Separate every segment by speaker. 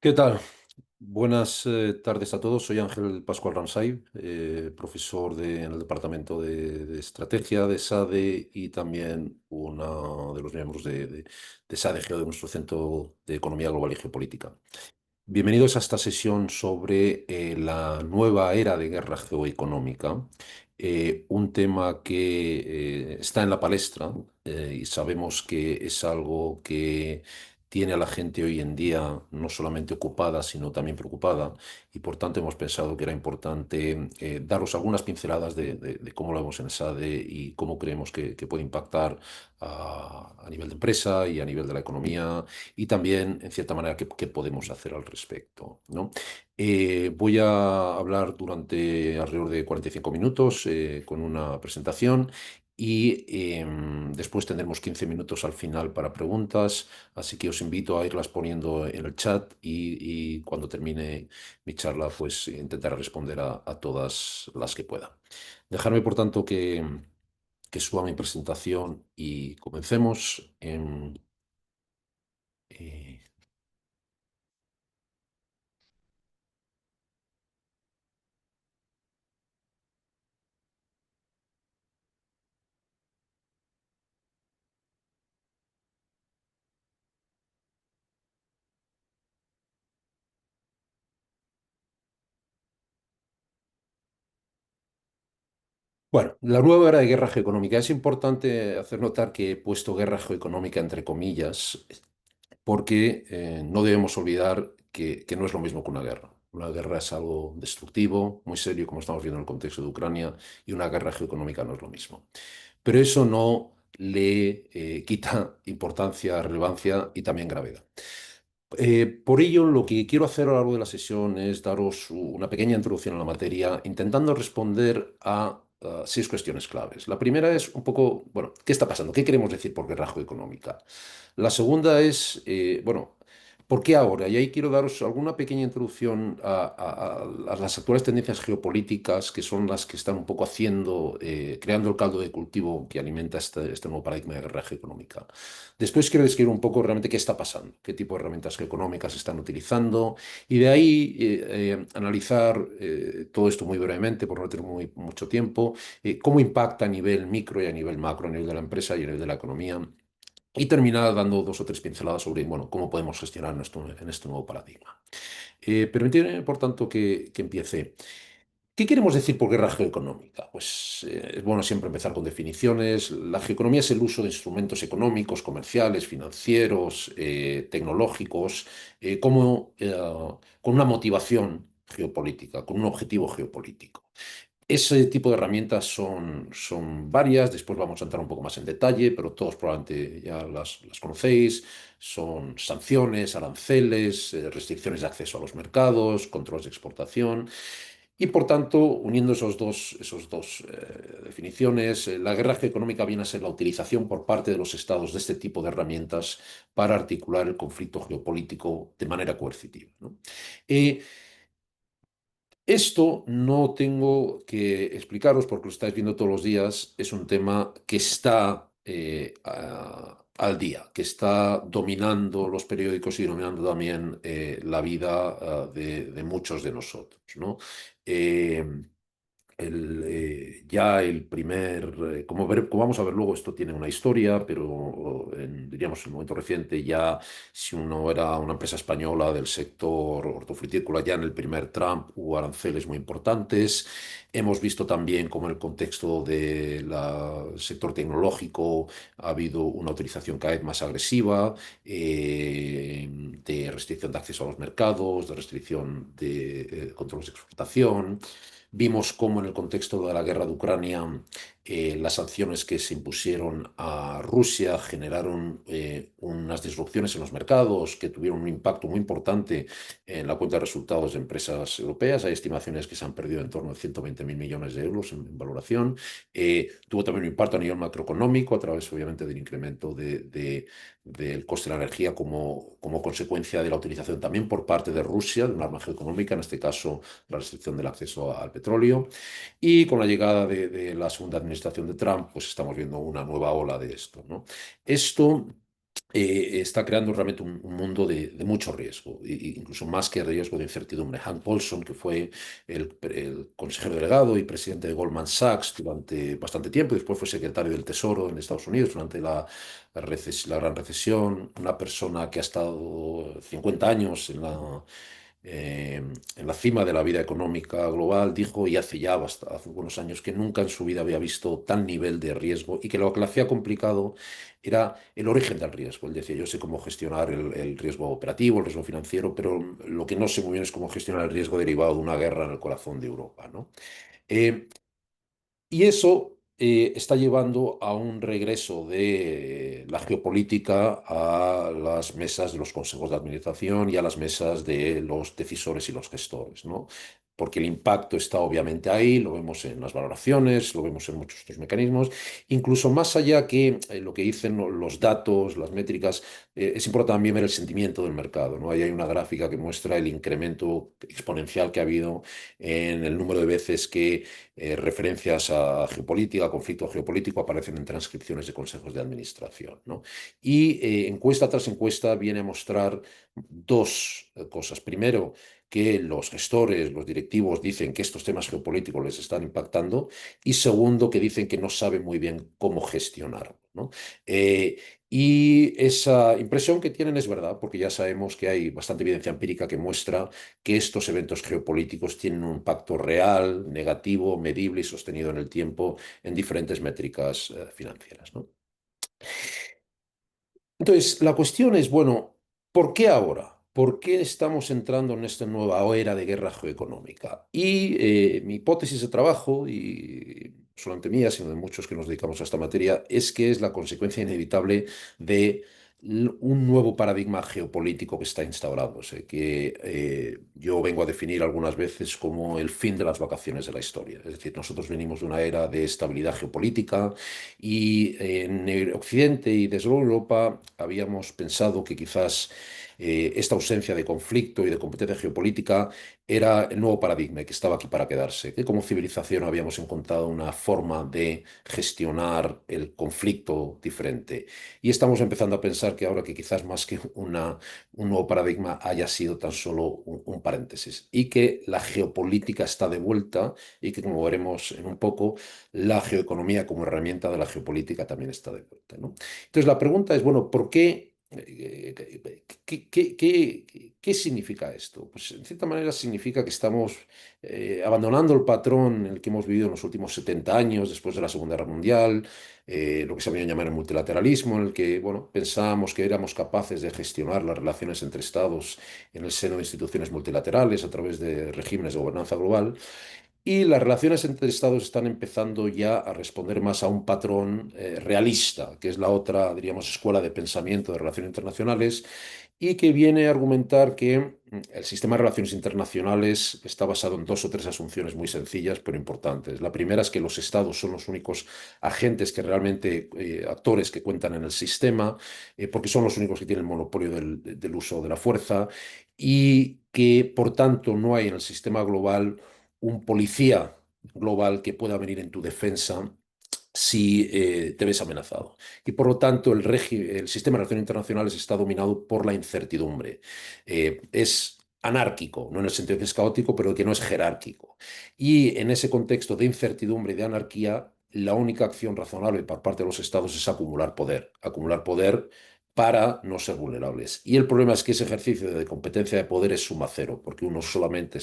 Speaker 1: ¿Qué tal? Buenas tardes a todos. Soy Ángel Pascual Ramsay, profesor en el Departamento de Estrategia de SADE y también uno de los miembros de SADE Geo de nuestro Centro de Economía Global y Geopolítica. Bienvenidos a esta sesión sobre la nueva era de guerra geoeconómica, un tema que está en la palestra y sabemos que es algo que tiene a la gente hoy en día no solamente ocupada, sino también preocupada, y por tanto hemos pensado que era importante daros algunas pinceladas de cómo lo vemos en SADE y cómo creemos que puede impactar a nivel de empresa y a nivel de la economía y también, en cierta manera, qué podemos hacer al respecto, ¿no? Voy a hablar durante alrededor de 45 minutos con una presentación y después tendremos 15 minutos al final para preguntas, así que os invito a irlas poniendo en el chat y cuando termine mi charla, pues intentaré responder a todas las que pueda. Dejarme, por tanto, que suba mi presentación y comencemos. Eh, Bueno, la nueva era de guerra geoeconómica. Es importante hacer notar que he puesto guerra geoeconómica entre comillas, porque no debemos olvidar que no es lo mismo que una guerra. Una guerra es algo destructivo, muy serio, como estamos viendo en el contexto de Ucrania, y una guerra geoeconómica no es lo mismo. Pero eso no le quita importancia, relevancia y también gravedad. Por ello, lo que quiero hacer a lo largo de la sesión es daros una pequeña introducción a la materia, intentando responder a seis cuestiones claves. La primera es un poco, bueno, ¿qué está pasando? ¿Qué queremos decir por guerra geoeconómica? La segunda es, bueno, ¿por qué ahora? Y ahí quiero daros alguna pequeña introducción a las actuales tendencias geopolíticas que son las que están un poco haciendo, creando el caldo de cultivo que alimenta este nuevo paradigma de guerra geoeconómica. Después quiero describir un poco realmente qué está pasando, qué tipo de herramientas geoeconómicas se están utilizando y de ahí analizar todo esto muy brevemente, por no tener mucho tiempo, cómo impacta a nivel micro y a nivel macro, a nivel de la empresa y a nivel de la economía. Y terminar dando dos o tres pinceladas sobre, bueno, cómo podemos gestionar en este nuevo paradigma. Permitidme, por tanto, que empiece. ¿Qué queremos decir por guerra geoeconómica? Pues es bueno siempre empezar con definiciones. La geoeconomía es el uso de instrumentos económicos, comerciales, financieros, tecnológicos, con una motivación geopolítica, con un objetivo geopolítico. Ese tipo de herramientas son varias, después vamos a entrar un poco más en detalle, pero todos probablemente ya las conocéis. Son sanciones, aranceles, restricciones de acceso a los mercados, controles de exportación. Y por tanto, uniendo esos dos definiciones, la guerra geoeconómica viene a ser la utilización por parte de los estados de este tipo de herramientas para articular el conflicto geopolítico de manera coercitiva, ¿no? Eh, Esto no tengo que explicaros porque lo estáis viendo todos los días. Es un tema que está al día, que está dominando los periódicos y dominando también la vida de muchos de nosotros, ¿no? Eh, ya el primer, como vamos a ver luego, esto tiene una historia, pero diríamos en el momento reciente ya, si uno era una empresa española del sector hortofrutícola, ya en el primer Trump hubo aranceles muy importantes. Hemos visto también cómo en el contexto del sector tecnológico ha habido una utilización cada vez más agresiva de restricción de acceso a los mercados, de restricción de controles de exportación. Vimos cómo en el contexto de la guerra de Ucrania las sanciones que se impusieron a Rusia generaron unas disrupciones en los mercados que tuvieron un impacto muy importante en la cuenta de resultados de empresas europeas. Hay estimaciones que se han perdido en torno a 120.000 millones de euros en valoración. Tuvo también un impacto a nivel macroeconómico a través, obviamente, del incremento del coste de la energía como consecuencia de la utilización también por parte de Rusia de un arma geoeconómica, en este caso la restricción del acceso al petróleo. Y con la llegada de la segunda administración de Trump, pues estamos viendo una nueva ola de esto, ¿no? Esto está creando realmente un mundo de mucho riesgo, incluso más que riesgo de incertidumbre. Hank Paulson, que fue el consejero delegado y presidente de Goldman Sachs durante bastante tiempo, y después fue secretario del Tesoro en Estados Unidos durante la gran recesión, una persona que ha estado 50 años en la cima de la vida económica global, dijo, y hace ya hace unos años, que nunca en su vida había visto tal nivel de riesgo y que lo que le hacía complicado era el origen del riesgo. Él decía, yo sé cómo gestionar el riesgo operativo, el riesgo financiero, pero lo que no sé muy bien es cómo gestionar el riesgo derivado de una guerra en el corazón de Europa, ¿no? Eh, y eso está llevando a un regreso de la geopolítica a las mesas de los consejos de administración y a las mesas de los decisores y los gestores, ¿no? Porque el impacto está obviamente ahí, lo vemos en las valoraciones, lo vemos en muchos otros mecanismos, incluso más allá que lo que dicen los datos, las métricas, es importante también ver el sentimiento del mercado, ¿no? Ahí hay una gráfica que muestra el incremento exponencial que ha habido en el número de veces que referencias a geopolítica, conflicto geopolítico, aparecen en transcripciones de consejos de administración, ¿no? Y encuesta tras encuesta viene a mostrar dos cosas. Primero, que los gestores, los directivos dicen que estos temas geopolíticos les están impactando y segundo, que dicen que no saben muy bien cómo gestionarlo, ¿no? Eh, y esa impresión que tienen es verdad, porque ya sabemos que hay bastante evidencia empírica que muestra que estos eventos geopolíticos tienen un impacto real, negativo, medible y sostenido en el tiempo en diferentes métricas financieras, ¿no? Entonces, la cuestión es, bueno, ¿por qué ahora? ¿Por qué estamos entrando en esta nueva era de guerra geoeconómica? Y mi hipótesis de trabajo, y no solamente mía, sino de muchos que nos dedicamos a esta materia, es que es la consecuencia inevitable de un nuevo paradigma geopolítico que está instaurándose, que yo vengo a definir algunas veces como el fin de las vacaciones de la historia. Es decir, nosotros venimos de una era de estabilidad geopolítica y en el Occidente y desde luego Europa habíamos pensado que quizás esta ausencia de conflicto y de competencia geopolítica era el nuevo paradigma y que estaba aquí para quedarse, que como civilización habíamos encontrado una forma de gestionar el conflicto diferente. Y estamos empezando a pensar que ahora que quizás más que un nuevo paradigma haya sido tan solo un paréntesis y que la geopolítica está de vuelta y que, como veremos en un poco, la geoeconomía como herramienta de la geopolítica también está de vuelta, ¿no? Entonces la pregunta es, bueno, ¿por qué? ¿Qué significa esto? Pues en cierta manera significa que estamos abandonando el patrón en el que hemos vivido en los últimos 70 años, después de la Segunda Guerra Mundial, lo que se había llamado el multilateralismo, en el que bueno, pensábamos que éramos capaces de gestionar las relaciones entre estados en el seno de instituciones multilaterales a través de regímenes de gobernanza global. Y las relaciones entre estados están empezando ya a responder más a un patrón realista, que es la otra, diríamos, escuela de pensamiento de relaciones internacionales, y que viene a argumentar que el sistema de relaciones internacionales está basado en dos o tres asunciones muy sencillas pero importantes. La primera es que los estados son los únicos agentes que realmente, actores que cuentan en el sistema, porque son los únicos que tienen el monopolio del uso de la fuerza, y que, por tanto, no hay en el sistema global un policía global que pueda venir en tu defensa si te ves amenazado. Y por lo tanto, el sistema de relaciones internacionales está dominado por la incertidumbre. Es anárquico, no en el sentido de que es caótico, pero que no es jerárquico. Y en ese contexto de incertidumbre y de anarquía, la única acción razonable por parte de los estados es acumular poder para no ser vulnerables. Y el problema es que ese ejercicio de competencia de poder es suma cero, porque uno solamente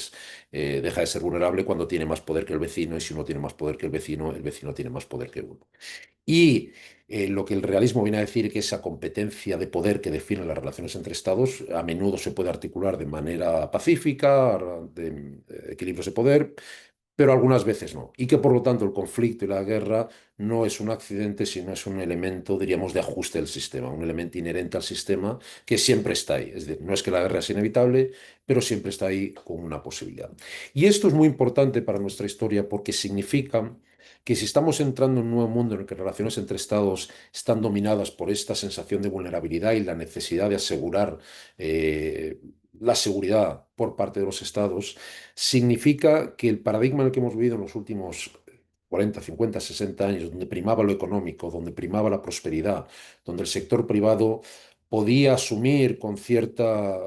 Speaker 1: deja de ser vulnerable cuando tiene más poder que el vecino, y si uno tiene más poder que el vecino tiene más poder que uno. Y lo que el realismo viene a decir es que esa competencia de poder que define las relaciones entre estados a menudo se puede articular de manera pacífica, de equilibrios de poder, pero algunas veces no. Y que por lo tanto el conflicto y la guerra no es un accidente, sino es un elemento, diríamos, de ajuste del sistema, un elemento inherente al sistema que siempre está ahí. Es decir, no es que la guerra es inevitable, pero siempre está ahí como una posibilidad. Y esto es muy importante para nuestra historia porque significa que si estamos entrando en un nuevo mundo en el que relaciones entre estados están dominadas por esta sensación de vulnerabilidad y la necesidad de asegurar la seguridad por parte de los estados, significa que el paradigma en el que hemos vivido en los últimos 40, 50, 60 años, donde primaba lo económico, donde primaba la prosperidad, donde el sector privado podía asumir con cierta,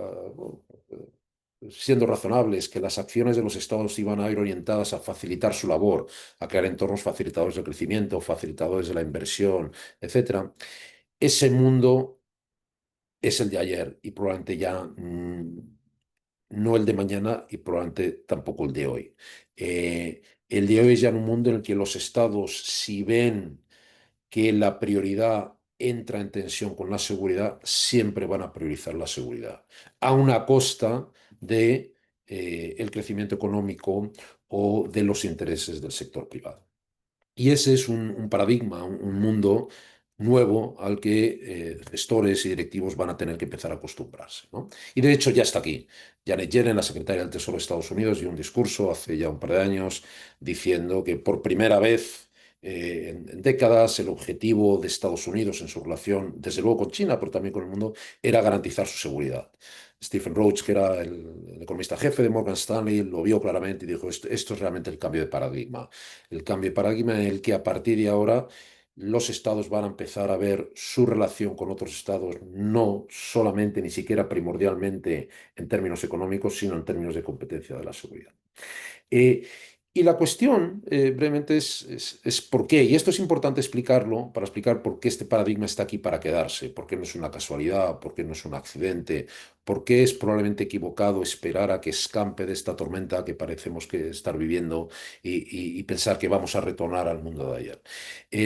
Speaker 1: siendo razonables, que las acciones de los estados iban a ir orientadas a facilitar su labor, a crear entornos facilitadores del crecimiento, facilitadores de la inversión, etcétera. Ese mundo es el de ayer y probablemente ya no el de mañana y probablemente tampoco el de hoy. El de hoy es ya en un mundo en el que los estados, si ven que la prioridad entra en tensión con la seguridad, siempre van a priorizar la seguridad, a una costa de el crecimiento económico o de los intereses del sector privado. Y ese es un paradigma, un mundo nuevo al que gestores y directivos van a tener que empezar a acostumbrarse, ¿no? Y de hecho ya está aquí. Janet Yellen, la secretaria del Tesoro de Estados Unidos, dio un discurso hace ya un par de años diciendo que por primera vez en décadas el objetivo de Estados Unidos en su relación, desde luego con China, pero también con el mundo, era garantizar su seguridad. Stephen Roach, que era el economista jefe de Morgan Stanley, lo vio claramente y dijo, esto es realmente el cambio de paradigma. El cambio de paradigma en el que a partir de ahora los estados van a empezar a ver su relación con otros estados no solamente, ni siquiera primordialmente en términos económicos, sino en términos de competencia de la seguridad. Eh, y la cuestión, brevemente, es por qué. Y esto es importante explicarlo para explicar por qué este paradigma está aquí para quedarse, por qué no es una casualidad, por qué no es un accidente, por qué es probablemente equivocado esperar a que escampe de esta tormenta que parecemos que estar viviendo y pensar que vamos a retornar al mundo de ayer.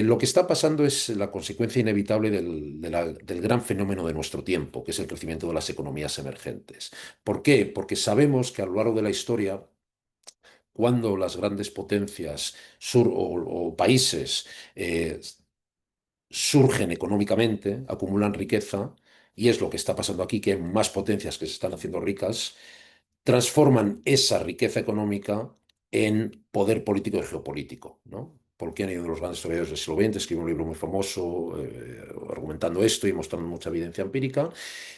Speaker 1: Lo que está pasando es la consecuencia inevitable del gran fenómeno de nuestro tiempo, que es el crecimiento de las economías emergentes. ¿Por qué? Porque sabemos que a lo largo de la historia cuando las grandes potencias o países surgen económicamente, acumulan riqueza, y es lo que está pasando aquí, que hay más potencias que se están haciendo ricas, transforman esa riqueza económica en poder político y geopolítico, ¿no? Paul Kennedy, uno de los grandes historiadores del siglo XX, escribió un libro muy famoso argumentando esto y mostrando mucha evidencia empírica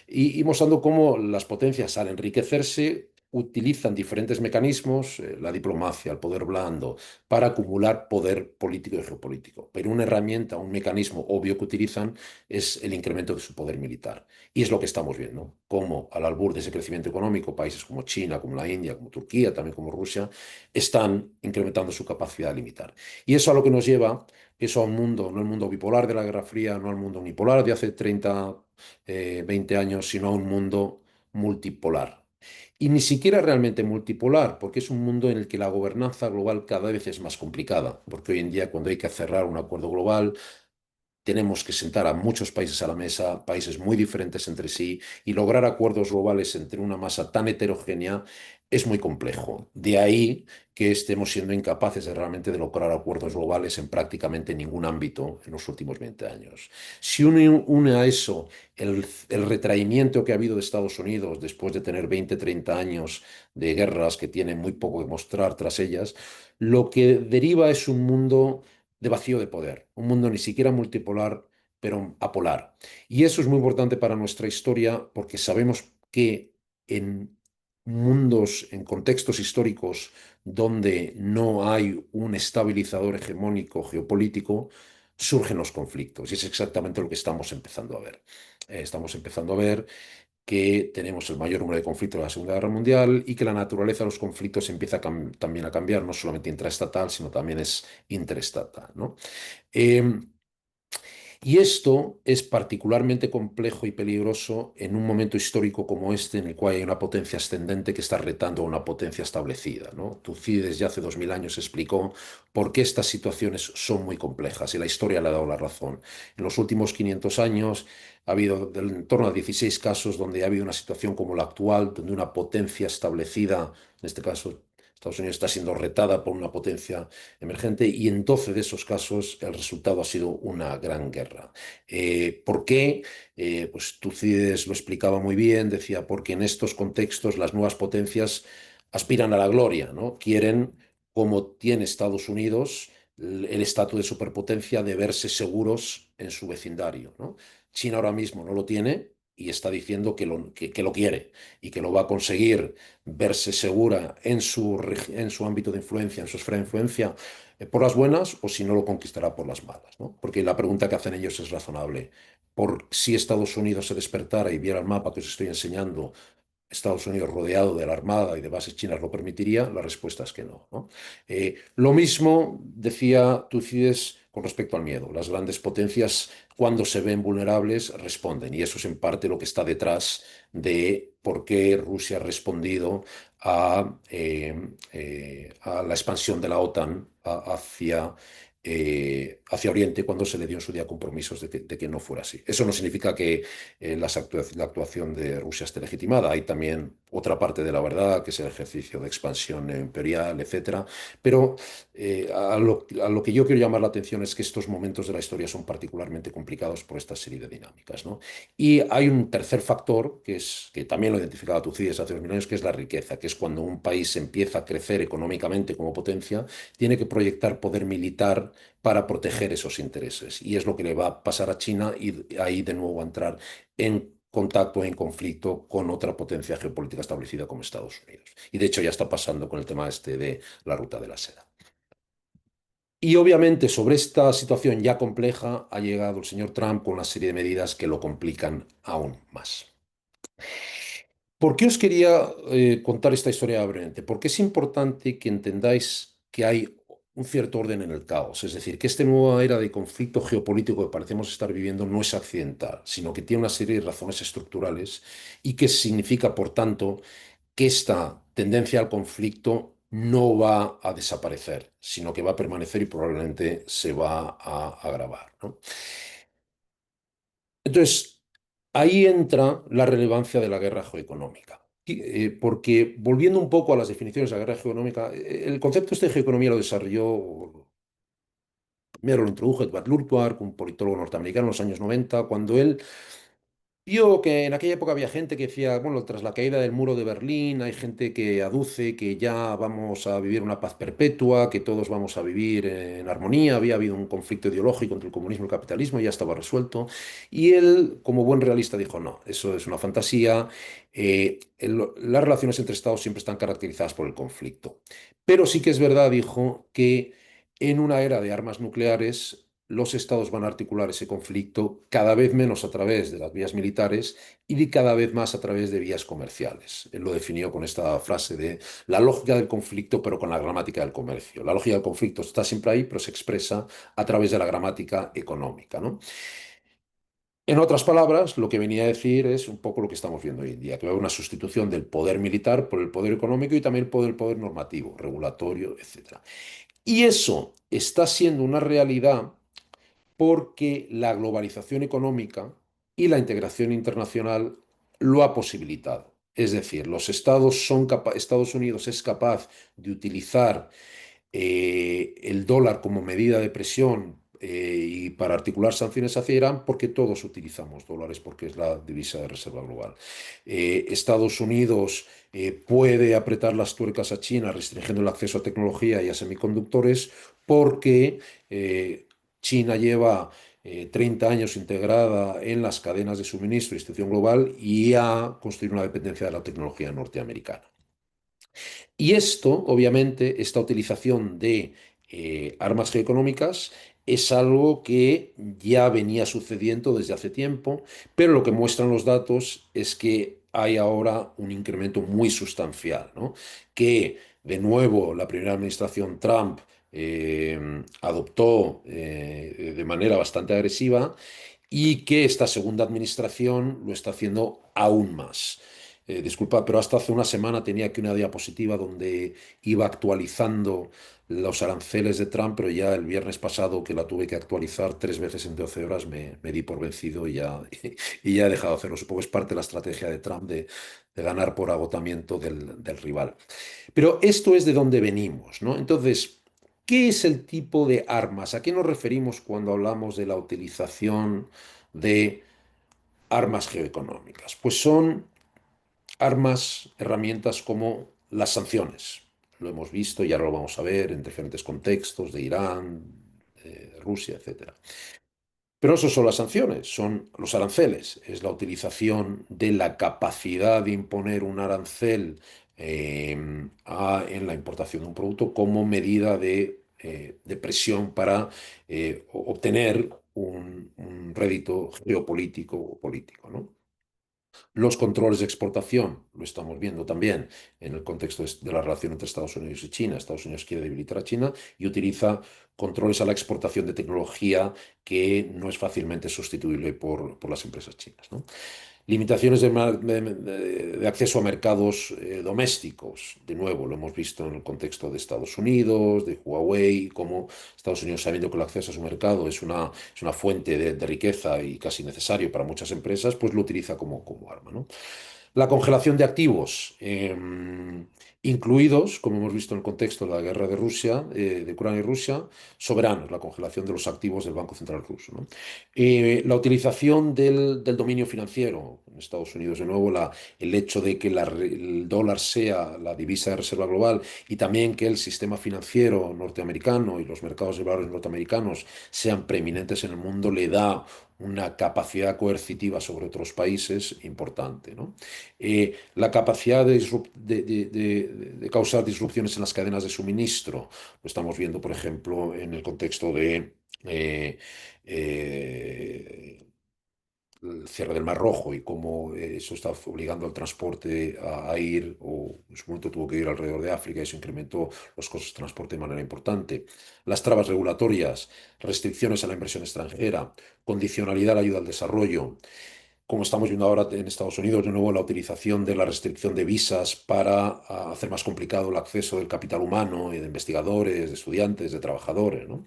Speaker 1: y mostrando cómo las potencias al enriquecerse utilizan diferentes mecanismos, la diplomacia, el poder blando, para acumular poder político y geopolítico. Pero una herramienta, un mecanismo obvio que utilizan es el incremento de su poder militar. Y es lo que estamos viendo, cómo al albur de ese crecimiento económico, países como China, como la India, como Turquía, también como Rusia, están incrementando su capacidad de limitar. Y eso a lo que nos lleva, eso a un mundo, no el mundo bipolar de la Guerra Fría, no al mundo unipolar de hace 30 20 años, sino a un mundo multipolar. Y ni siquiera realmente multipolar, porque es un mundo en el que la gobernanza global cada vez es más complicada, porque hoy en día cuando hay que cerrar un acuerdo global, tenemos que sentar a muchos países a la mesa, países muy diferentes entre sí, y lograr acuerdos globales entre una masa tan heterogénea es muy complejo. De ahí que estemos siendo incapaces realmente de lograr acuerdos globales en prácticamente ningún ámbito en los últimos 20 años. Si uno une a eso el retraimiento que ha habido de Estados Unidos después de tener 20, 30 años de guerras que tienen muy poco que mostrar tras ellas, lo que deriva es un mundo de vacío de poder, un mundo ni siquiera multipolar, pero apolar. Y eso es muy importante para nuestra historia porque sabemos que en mundos, en contextos históricos donde no hay un estabilizador hegemónico geopolítico, surgen los conflictos. Y es exactamente lo que estamos empezando a ver. Estamos empezando a ver que tenemos el mayor número de conflictos de la Segunda Guerra Mundial y que la naturaleza de los conflictos empieza también a cambiar, no solamente intraestatal, sino también es interestatal, ¿no? Eh, y esto es particularmente complejo y peligroso en un momento histórico como este, en el cual hay una potencia ascendente que está retando a una potencia establecida, ¿no? Tucídides ya hace 2000 años explicó por qué estas situaciones son muy complejas y la historia le ha dado la razón. En los últimos 500 años ha habido en torno a 16 casos donde ha habido una situación como la actual, donde una potencia establecida, en este caso Estados Unidos, está siendo retada por una potencia emergente y en 12 de esos casos el resultado ha sido una gran guerra. ¿Por qué? Pues Tucídides lo explicaba muy bien, decía, porque en estos contextos las nuevas potencias aspiran a la gloria, ¿no? Quieren, como tiene Estados Unidos, el estatus de superpotencia de verse seguros en su vecindario, ¿no? China ahora mismo no lo tiene, y está diciendo que lo quiere y que lo va a conseguir verse segura en su ámbito de influencia, en su esfera de influencia, por las buenas o si no lo conquistará por las malas, ¿no? Porque la pregunta que hacen ellos es razonable. Por si Estados Unidos se despertara y viera el mapa que os estoy enseñando, Estados Unidos rodeado de la Armada y de bases chinas lo permitiría, la respuesta es que no, ¿no? Lo mismo decía Tucídides con respecto al miedo. Las grandes potencias, cuando se ven vulnerables, responden. Y eso es en parte lo que está detrás de por qué Rusia ha respondido a la expansión de la OTAN hacia Oriente cuando se le dio en su día compromisos de que no fuera así. Eso no significa que la actuación de Rusia esté legitimada. Hay también otra parte de la verdad, que es el ejercicio de expansión imperial, etcétera. Pero a lo que yo quiero llamar la atención es que estos momentos de la historia son particularmente complicados por esta serie de dinámicas, ¿no? Y hay un tercer factor, que también lo identificaba Tucídides hace 2.000 años, que es la riqueza, que es cuando un país empieza a crecer económicamente como potencia, tiene que proyectar poder militar para proteger esos intereses. Y es lo que le va a pasar a China y ahí de nuevo a entrar en contacto, en conflicto con otra potencia geopolítica establecida como Estados Unidos. Y de hecho ya está pasando con el tema este de la ruta de la seda. Y obviamente sobre esta situación ya compleja ha llegado el señor Trump con una serie de medidas que lo complican aún más. ¿Por qué os quería contar esta historia brevemente? Porque es importante que entendáis que hay un cierto orden en el caos. Es decir, que esta nueva era de conflicto geopolítico que parecemos estar viviendo no es accidental, sino que tiene una serie de razones estructurales y que significa, por tanto, que esta tendencia al conflicto no va a desaparecer, sino que va a permanecer y probablemente se va a agravar, ¿no? Entonces, ahí entra la relevancia de la guerra geoeconómica. Porque volviendo un poco a las definiciones de la guerra geoeconómica, el concepto este de geoeconomía lo desarrolló, primero lo introdujo Edward Luttwak, un politólogo norteamericano en los años 90, cuando él vio que en aquella época había gente que decía, bueno, tras la caída del muro de Berlín, hay gente que aduce que ya vamos a vivir una paz perpetua, que todos vamos a vivir en armonía, había habido un conflicto ideológico entre el comunismo y el capitalismo, ya estaba resuelto. Y él, como buen realista, dijo, no, eso es una fantasía, las relaciones entre Estados siempre están caracterizadas por el conflicto. Pero sí que es verdad, dijo, que en una era de armas nucleares los estados van a articular ese conflicto cada vez menos a través de las vías militares y cada vez más a través de vías comerciales. Él lo definió con esta frase de la lógica del conflicto, pero con la gramática del comercio. La lógica del conflicto está siempre ahí, pero se expresa a través de la gramática económica, ¿no? En otras palabras, lo que venía a decir es un poco lo que estamos viendo hoy en día, que va a haber una sustitución del poder militar por el poder económico y también por el poder normativo, regulatorio, etcétera. Y eso está siendo una realidad porque la globalización económica y la integración internacional lo ha posibilitado. Es decir, Estados Unidos es capaz de utilizar el dólar como medida de presión y para articular sanciones hacia Irán porque todos utilizamos dólares porque es la divisa de reserva global. Estados Unidos puede apretar las tuercas a China restringiendo el acceso a tecnología y a semiconductores porque China lleva 30 años integrada en las cadenas de suministro y distribución global y ha construido una dependencia de la tecnología norteamericana. Y esto, obviamente, esta utilización de armas geoeconómicas es algo que ya venía sucediendo desde hace tiempo, pero lo que muestran los datos es que hay ahora un incremento muy sustancial, ¿no? Que, de nuevo, la primera administración Trump adoptó de manera bastante agresiva y que esta segunda administración lo está haciendo aún más. Disculpa, pero hasta hace una semana tenía aquí una diapositiva donde iba actualizando los aranceles de Trump, pero ya el viernes pasado que la tuve que actualizar 3 veces en 12 horas me di por vencido y ya, y ya he dejado de hacerlo. Supongo que es parte de la estrategia de Trump de ganar por agotamiento del rival. Pero esto es de donde venimos, ¿no? Entonces, ¿qué es el tipo de armas? ¿A qué nos referimos cuando hablamos de la utilización de armas geoeconómicas? Pues son armas, herramientas como las sanciones. Lo hemos visto y ahora lo vamos a ver en diferentes contextos de Irán, Rusia, etcétera. Pero eso son las sanciones, son los aranceles, es la utilización de la capacidad de imponer un arancel en la importación de un producto como medida de presión para obtener un rédito geopolítico o político, ¿no? Los controles de exportación, lo estamos viendo también en el contexto de la relación entre Estados Unidos y China. Estados Unidos quiere debilitar a China y utiliza controles a la exportación de tecnología que no es fácilmente sustituible por las empresas chinas, ¿no? Limitaciones de acceso a mercados domésticos. De nuevo, lo hemos visto en el contexto de Estados Unidos, de Huawei, como Estados Unidos, sabiendo que el acceso a su mercado es una fuente de riqueza y casi necesario para muchas empresas, pues lo utiliza como arma, ¿no? La congelación de activos, incluidos, como hemos visto en el contexto de la guerra de Rusia, de Ucrania y Rusia, soberanos, la congelación de los activos del Banco Central ruso, ¿no? La utilización del dominio financiero en Estados Unidos, de nuevo, el hecho de que el dólar sea la divisa de reserva global y también que el sistema financiero norteamericano y los mercados de valores norteamericanos sean preeminentes en el mundo, le da una capacidad coercitiva sobre otros países importante, ¿no? La capacidad de causar disrupciones en las cadenas de suministro, lo estamos viendo, por ejemplo, en el contexto de eh, el cierre del Mar Rojo y cómo eso está obligando al transporte a ir, o en su momento tuvo que ir alrededor de África y eso incrementó los costos de transporte de manera importante. Las trabas regulatorias, restricciones a la inversión extranjera, condicionalidad a la ayuda al desarrollo, como estamos viendo ahora en Estados Unidos, de nuevo la utilización de la restricción de visas para hacer más complicado el acceso del capital humano y de investigadores, de estudiantes, de trabajadores, ¿no?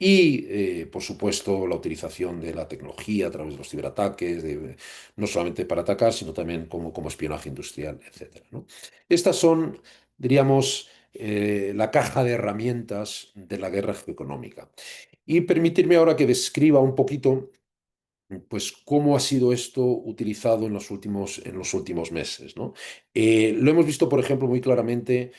Speaker 1: Y, por supuesto, la utilización de la tecnología a través de los ciberataques, no solamente para atacar, sino también como espionaje industrial, etcétera, ¿no? Estas son, diríamos, la caja de herramientas de la guerra geoeconómica. Y permitirme ahora que describa un poquito pues cómo ha sido esto utilizado en los últimos meses, ¿no? Lo hemos visto, por ejemplo, muy claramente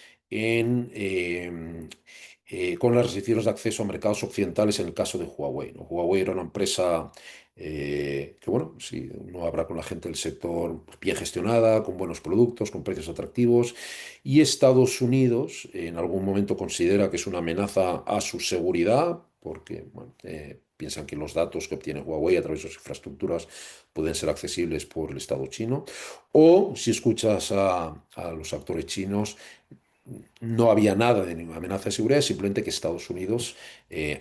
Speaker 1: con las restricciones de acceso a mercados occidentales en el caso de Huawei, ¿no? Huawei era una empresa que, bueno, si uno habla con la gente del sector, bien gestionada, con buenos productos, con precios atractivos, y Estados Unidos en algún momento considera que es una amenaza a su seguridad, porque bueno, piensan que los datos que obtiene Huawei a través de sus infraestructuras pueden ser accesibles por el Estado chino. O si escuchas a los actores chinos, no había nada de ninguna amenaza de seguridad, simplemente que Estados Unidos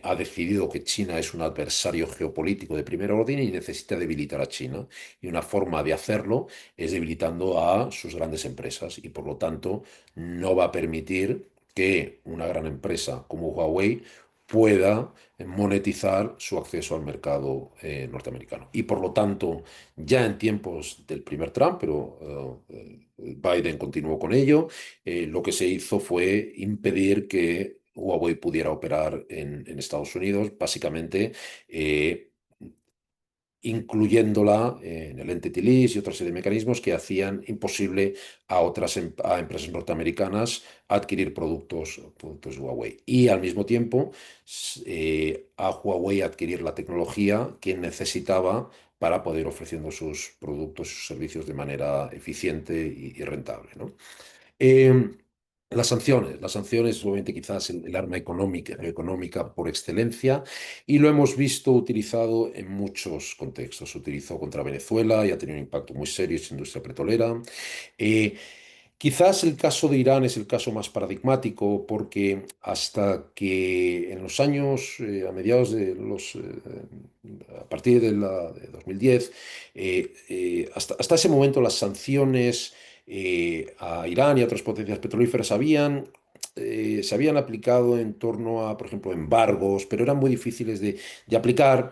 Speaker 1: ha decidido que China es un adversario geopolítico de primer orden y necesita debilitar a China. Y una forma de hacerlo es debilitando a sus grandes empresas y por lo tanto no va a permitir que una gran empresa como Huawei pueda monetizar su acceso al mercado norteamericano. Y por lo tanto, ya en tiempos del primer Trump, pero Biden continuó con ello, lo que se hizo fue impedir que Huawei pudiera operar en Estados Unidos, básicamente incluyéndola en el Entity List y otra serie de mecanismos que hacían imposible a empresas norteamericanas adquirir productos Huawei. Y al mismo tiempo a Huawei adquirir la tecnología que necesitaba para poder ofreciendo sus productos y sus servicios de manera eficiente y rentable, ¿no? Eh, las sanciones, obviamente, quizás el arma económica por excelencia, y lo hemos visto utilizado en muchos contextos. Se utilizó contra Venezuela y ha tenido un impacto muy serio en su industria petrolera. Eh, Quizás el caso de Irán es el caso más paradigmático porque hasta que en los años, a mediados a partir de 2010, hasta ese momento las sanciones a Irán y a otras potencias petrolíferas se habían aplicado en torno a, por ejemplo, embargos, pero eran muy difíciles de aplicar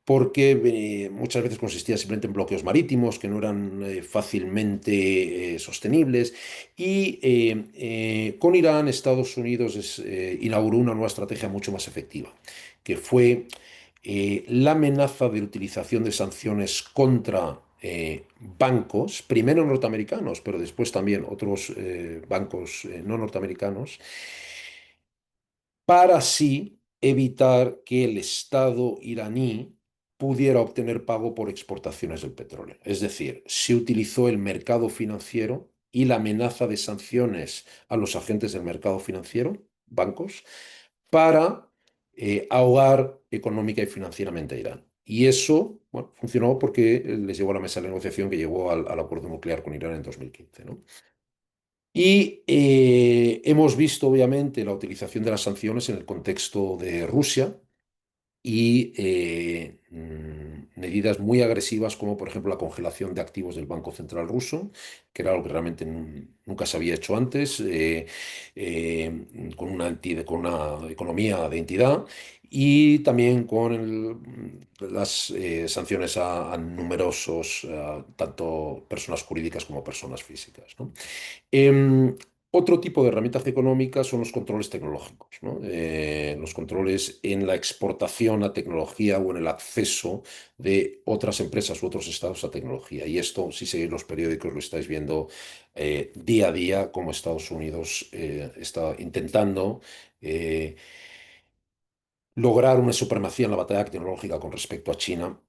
Speaker 1: porque muchas veces consistía simplemente en bloqueos marítimos que no eran fácilmente sostenibles. Y con Irán, Estados Unidos inauguró una nueva estrategia mucho más efectiva, que fue la amenaza de utilización de sanciones contra bancos, primero norteamericanos, pero después también otros bancos no norteamericanos, para así evitar que el Estado iraní pudiera obtener pago por exportaciones del petróleo. Es decir, se utilizó el mercado financiero y la amenaza de sanciones a los agentes del mercado financiero, bancos, para ahogar económica y financieramente a Irán. Y eso, bueno, funcionó porque les llevó a la mesa de negociación que llevó al acuerdo nuclear con Irán en 2015, ¿no? Y hemos visto, obviamente, la utilización de las sanciones en el contexto de Rusia y medidas muy agresivas como por ejemplo la congelación de activos del Banco Central ruso, que era algo que realmente nunca se había hecho antes, con con una economía de entidad. Y también con las sanciones a numerosos, tanto personas jurídicas como personas físicas, ¿no? Em, Otro tipo de herramientas económicas son los controles tecnológicos, ¿no? Los controles en la exportación a tecnología o en el acceso de otras empresas u otros estados a tecnología. Y esto, si seguís los periódicos, lo estáis viendo día a día, como Estados Unidos está intentando lograr una supremacía en la batalla tecnológica con respecto a China.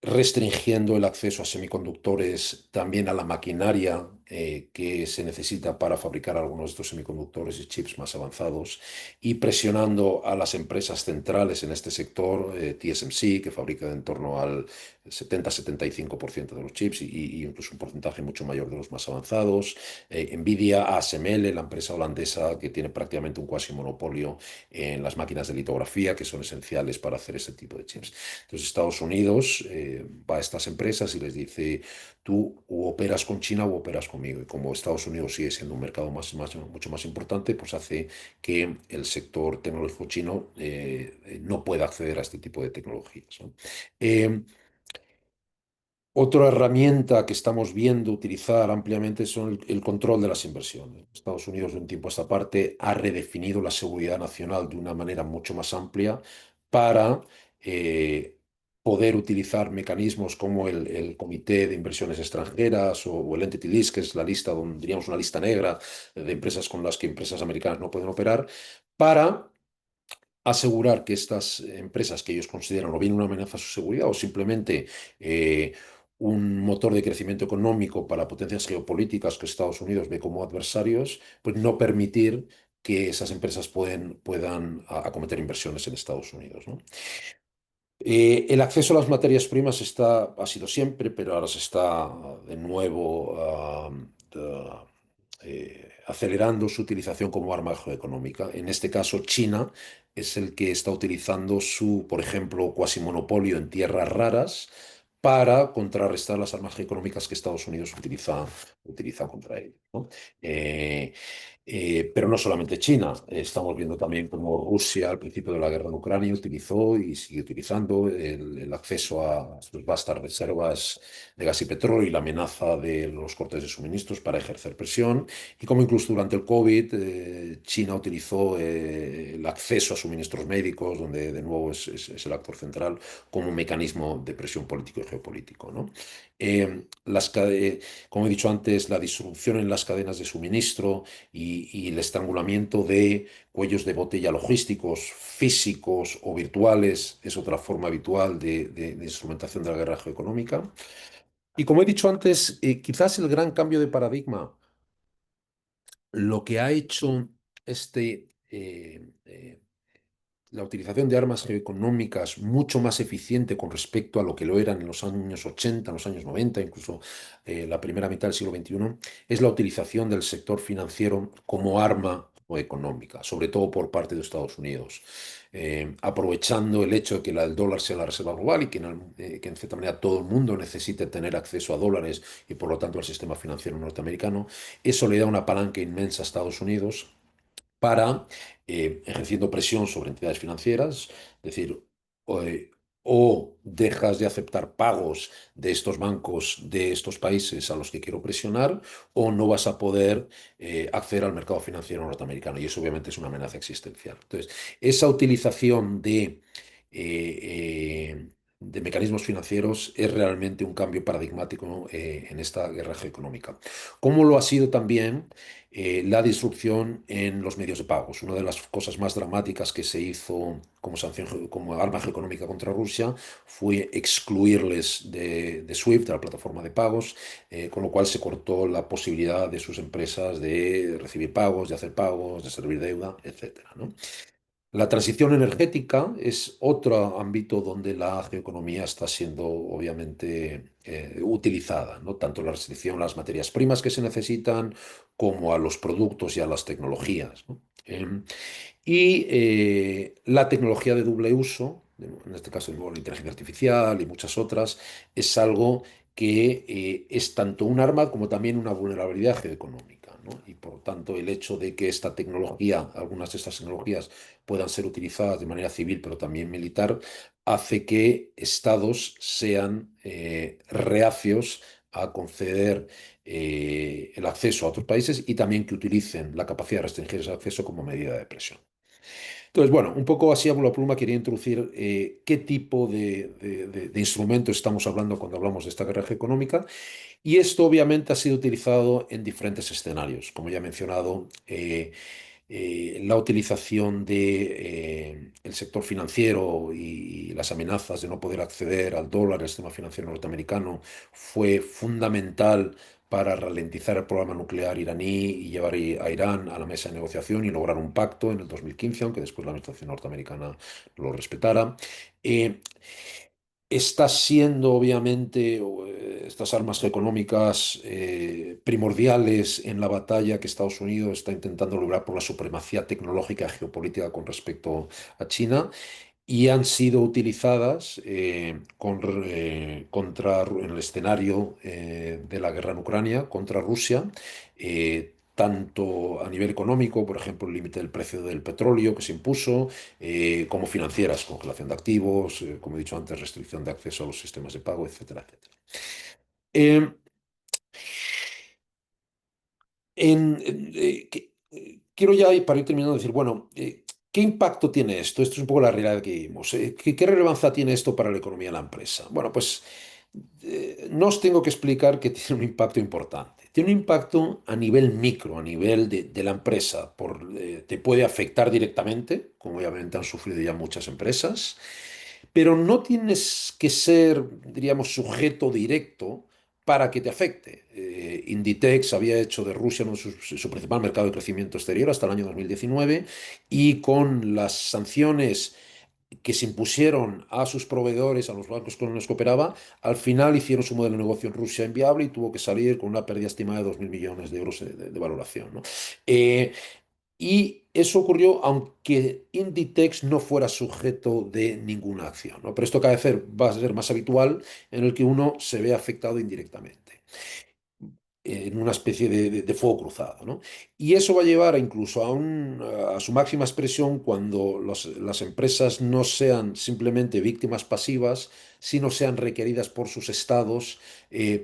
Speaker 1: Restringiendo el acceso a semiconductores, también a la maquinaria que se necesita para fabricar algunos de estos semiconductores y chips más avanzados, y presionando a las empresas centrales en este sector, TSMC, que fabrica en torno al 70-75% de los chips y incluso un porcentaje mucho mayor de los más avanzados, Nvidia, ASML, la empresa holandesa que tiene prácticamente un cuasi monopolio en las máquinas de litografía, que son esenciales para hacer ese tipo de chips. Entonces Estados Unidos va a estas empresas y les dice, tú o operas con China o operas conmigo. Y como Estados Unidos sigue siendo un mercado mucho más importante, pues hace que el sector tecnológico chino no pueda acceder a este tipo de tecnologías, ¿no? Eh, Otra herramienta que estamos viendo utilizar ampliamente son el control de las inversiones. Estados Unidos, de un tiempo a esta parte, ha redefinido la seguridad nacional de una manera mucho más amplia para eh, poder utilizar mecanismos como el Comité de Inversiones Extranjeras o el Entity List, que es la lista, donde diríamos una lista negra de empresas con las que empresas americanas no pueden operar, para asegurar que estas empresas que ellos consideran o bien una amenaza a su seguridad o simplemente un motor de crecimiento económico para potencias geopolíticas que Estados Unidos ve como adversarios, pues no permitir que esas empresas puedan acometer inversiones en Estados Unidos, ¿no? El acceso a las materias primas ha sido siempre, pero ahora se está de nuevo acelerando su utilización como arma geoeconómica. En este caso, China es el que está utilizando su, por ejemplo, cuasi monopolio en tierras raras para contrarrestar las armas geoeconómicas que Estados Unidos utiliza contra ellos, ¿no? Eh, pero no solamente China, estamos viendo también cómo Rusia al principio de la guerra en Ucrania utilizó y sigue utilizando el acceso a sus vastas reservas de gas y petróleo y la amenaza de los cortes de suministros para ejercer presión, y cómo incluso durante el COVID China utilizó el acceso a suministros médicos, donde de nuevo es el actor central, como un mecanismo de presión político y geopolítico, ¿no? Como he dicho antes, la disrupción en las cadenas de suministro y el estrangulamiento de cuellos de botella logísticos, físicos o virtuales es otra forma habitual de instrumentación de la guerra geoeconómica. Y como he dicho antes, quizás el gran cambio de paradigma, lo que ha hecho la utilización de armas geoeconómicas mucho más eficiente con respecto a lo que lo eran en los años 80, en los años 90, incluso la primera mitad del siglo XXI, es la utilización del sector financiero como arma económica, sobre todo por parte de Estados Unidos, aprovechando el hecho de que el dólar sea la reserva global y que en cierta manera todo el mundo necesite tener acceso a dólares y por lo tanto al sistema financiero norteamericano. Eso le da una palanca inmensa a Estados Unidos para, ejerciendo presión sobre entidades financieras, es decir, o, o dejas de aceptar pagos de estos bancos de estos países a los que quiero presionar, o no vas a poder acceder al mercado financiero norteamericano. Y eso obviamente es una amenaza existencial. Entonces, esa utilización de de mecanismos financieros es realmente un cambio paradigmático en esta guerra geoeconómica. Como lo ha sido también la disrupción en los medios de pagos. Una de las cosas más dramáticas que se hizo como sanción, como arma geoeconómica contra Rusia fue excluirles de SWIFT, de la plataforma de pagos, con lo cual se cortó la posibilidad de sus empresas de recibir pagos, de hacer pagos, de servir deuda, etcétera, ¿no? La transición energética es otro ámbito donde la geoeconomía está siendo obviamente utilizada, ¿no? Tanto la restricción a las materias primas que se necesitan como a los productos y a las tecnologías, ¿no? La tecnología de doble uso, en este caso la inteligencia artificial y muchas otras, es algo que es tanto un arma como también una vulnerabilidad geoeconómica, ¿no? Y por tanto el hecho de que esta tecnología, algunas de estas tecnologías puedan ser utilizadas de manera civil pero también militar, hace que estados sean reacios a conceder el acceso a otros países y también que utilicen la capacidad de restringir ese acceso como medida de presión. Entonces, bueno, un poco así a la pluma quería introducir qué tipo de instrumento estamos hablando cuando hablamos de esta guerra económica. Y esto obviamente ha sido utilizado en diferentes escenarios. Como ya he mencionado, la utilización de el sector financiero y las amenazas de no poder acceder al dólar, al sistema financiero norteamericano, fue fundamental para ralentizar el programa nuclear iraní y llevar a Irán a la mesa de negociación y lograr un pacto en el 2015, aunque después la administración norteamericana no lo respetara. Eh, Está siendo, obviamente, estas armas económicas primordiales en la batalla que Estados Unidos está intentando lograr por la supremacía tecnológica y geopolítica con respecto a China y han sido utilizadas en el escenario de la guerra en Ucrania contra Rusia, tanto a nivel económico, por ejemplo, el límite del precio del petróleo que se impuso, como financieras, congelación de activos, como he dicho antes, restricción de acceso a los sistemas de pago, etcétera, etcétera. Eh, quiero ya, para ir terminando, decir, bueno, ¿qué impacto tiene esto? Esto es un poco la realidad que vivimos. ¿Qué relevancia tiene esto para la economía de la empresa? Bueno, pues no os tengo que explicar que tiene un impacto importante. Tiene un impacto a nivel micro, a nivel de la empresa. Te puede afectar directamente, como obviamente han sufrido ya muchas empresas, pero no tienes que ser, diríamos, sujeto directo para que te afecte. Inditex había hecho de Rusia uno de su principal mercado de crecimiento exterior hasta el año 2019 y con las sanciones que se impusieron a sus proveedores, a los bancos con los que operaba, al final hicieron su modelo de negocio en Rusia inviable y tuvo que salir con una pérdida estimada de 2.000 millones de euros de valoración, ¿no? Y eso ocurrió aunque Inditex no fuera sujeto de ninguna acción, ¿no? Pero esto cada vez va a ser más habitual en el que uno se ve afectado indirectamente en una especie de fuego cruzado, ¿no? Y eso va a llevar incluso a su máxima expresión cuando las empresas no sean simplemente víctimas pasivas, sino sean requeridas por sus estados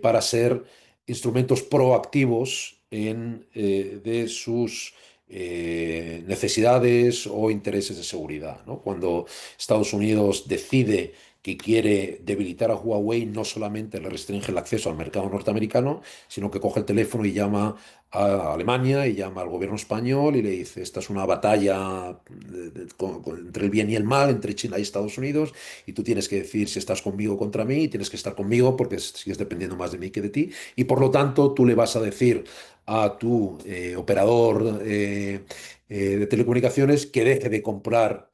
Speaker 1: para ser instrumentos proactivos de sus necesidades o intereses de seguridad, ¿no? Cuando Estados Unidos decide que quiere debilitar a Huawei, no solamente le restringe el acceso al mercado norteamericano, sino que coge el teléfono y llama a Alemania y llama al gobierno español y le dice, esta es una batalla entre el bien y el mal, entre China y Estados Unidos, y tú tienes que decir si estás conmigo o contra mí, y tienes que estar conmigo porque sigues dependiendo más de mí que de ti, y por lo tanto tú le vas a decir a tu operador de telecomunicaciones que deje de comprar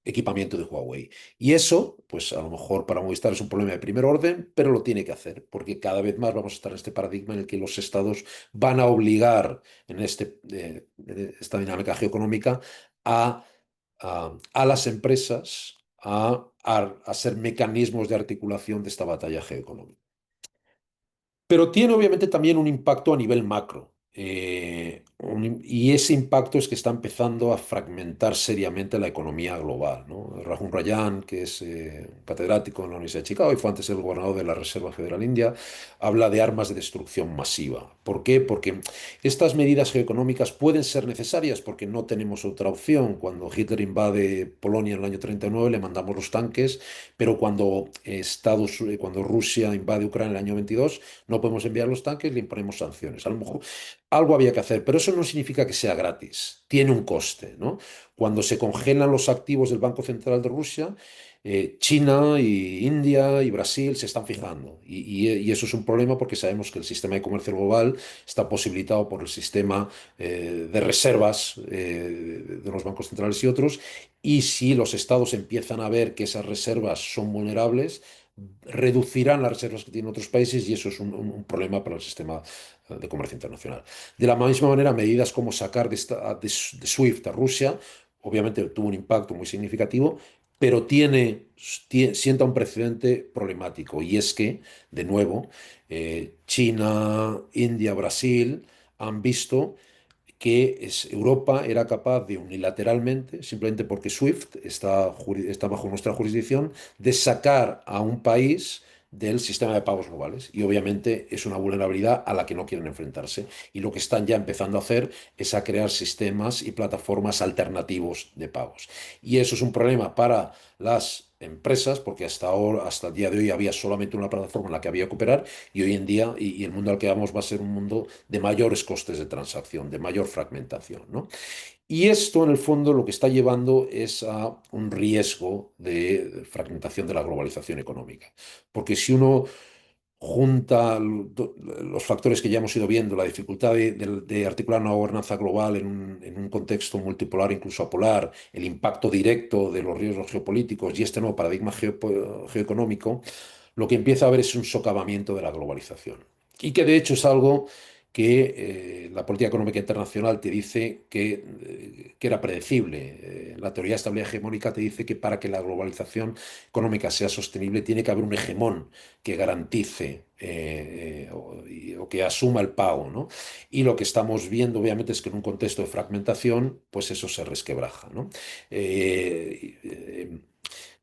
Speaker 1: equipamiento de Huawei. Y eso, pues a lo mejor para Movistar es un problema de primer orden, pero lo tiene que hacer, porque cada vez más vamos a estar en este paradigma en el que los estados van a obligar en esta dinámica geoeconómica a, a las empresas a ser mecanismos de articulación de esta batalla geoeconómica. Pero tiene obviamente también un impacto a nivel macro. Y ese impacto es que está empezando a fragmentar seriamente la economía global, ¿no? Rajun Rajan, que es catedrático en la Universidad de Chicago y fue antes el gobernador de la Reserva Federal India, habla de armas de destrucción masiva. ¿Por qué? Porque estas medidas geoeconómicas pueden ser necesarias porque no tenemos otra opción. Cuando Hitler invade Polonia en el año 39 le mandamos los tanques, pero cuando Rusia invade Ucrania en el año 22 no podemos enviar los tanques, le imponemos sanciones. A lo mejor algo había que hacer, pero eso no significa que sea gratis. Tiene un coste, ¿no? Cuando se congelan los activos del Banco Central de Rusia, China y India y Brasil se están fijando. Y eso es un problema porque sabemos que el sistema de comercio global está posibilitado por el sistema de reservas de los bancos centrales y otros. Y si los estados empiezan a ver que esas reservas son vulnerables, reducirán las reservas que tienen otros países y eso es un problema para el sistema de comercio internacional. De la misma manera, medidas como sacar de SWIFT a Rusia, obviamente tuvo un impacto muy significativo, pero sienta un precedente problemático. Y es que, de nuevo, China, India, Brasil han visto que Europa era capaz de unilateralmente, simplemente porque SWIFT está bajo nuestra jurisdicción, de sacar a un país del sistema de pagos globales. Y obviamente es una vulnerabilidad a la que no quieren enfrentarse. Y lo que están ya empezando a hacer es a crear sistemas y plataformas alternativos de pagos. Y eso es un problema para las empresas, porque hasta ahora, hasta el día de hoy había solamente una plataforma en la que había que operar y hoy en día, y el mundo al que vamos va a ser un mundo de mayores costes de transacción, de mayor fragmentación, ¿no? Y esto, en el fondo, lo que está llevando es a un riesgo de fragmentación de la globalización económica. Porque si uno junta los factores que ya hemos ido viendo, la dificultad de articular una gobernanza global en un contexto multipolar, incluso apolar, el impacto directo de los riesgos geopolíticos y este nuevo paradigma geoeconómico, lo que empieza a haber es un socavamiento de la globalización. Y que de hecho es algo que la política económica internacional te dice que era predecible. La teoría de estabilidad hegemónica te dice que para que la globalización económica sea sostenible tiene que haber un hegemón que garantice o que asuma el pago, ¿no? Y lo que estamos viendo, obviamente, es que en un contexto de fragmentación, pues eso se resquebraja, ¿no? Eh, eh,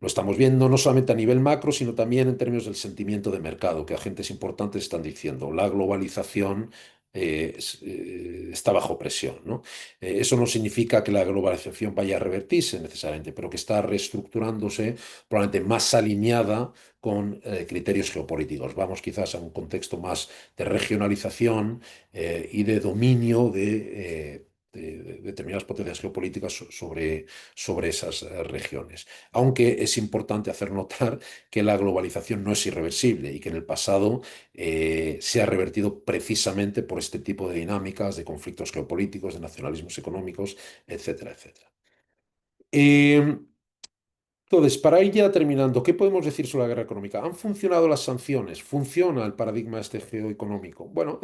Speaker 1: lo estamos viendo no solamente a nivel macro, sino también en términos del sentimiento de mercado, que agentes importantes están diciendo. La globalización está bajo presión, ¿no? Eso no significa que la globalización vaya a revertirse necesariamente, pero que está reestructurándose probablemente más alineada con criterios geopolíticos. Vamos quizás a un contexto más de regionalización y de dominio de determinadas potencias geopolíticas sobre esas regiones. Aunque es importante hacer notar que la globalización no es irreversible y que en el pasado se ha revertido precisamente por este tipo de dinámicas, de conflictos geopolíticos, de nacionalismos económicos, etcétera, etcétera. Eh, entonces, para ir ya terminando, ¿qué podemos decir sobre la guerra económica? ¿Han funcionado las sanciones? ¿Funciona el paradigma este geoeconómico? Bueno,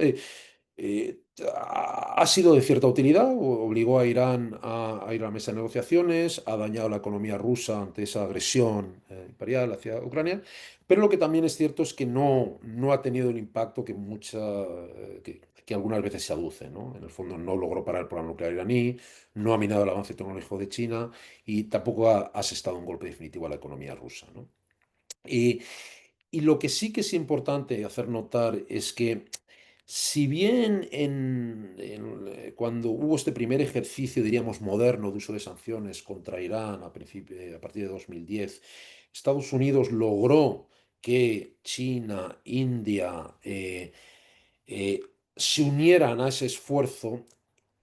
Speaker 1: ha sido de cierta utilidad, obligó a Irán a ir a la mesa de negociaciones, ha dañado la economía rusa ante esa agresión imperial hacia Ucrania, pero lo que también es cierto es que no ha tenido el impacto que algunas veces se aduce, ¿no? En el fondo no logró parar el programa nuclear iraní, no ha minado el avance tecnológico de China y tampoco ha asestado un golpe definitivo a la economía rusa, ¿no? Y, y lo que sí que es importante hacer notar es que si bien cuando hubo este primer ejercicio, diríamos, moderno de uso de sanciones contra Irán a partir de 2010, Estados Unidos logró que China, India eh, se unieran a ese esfuerzo.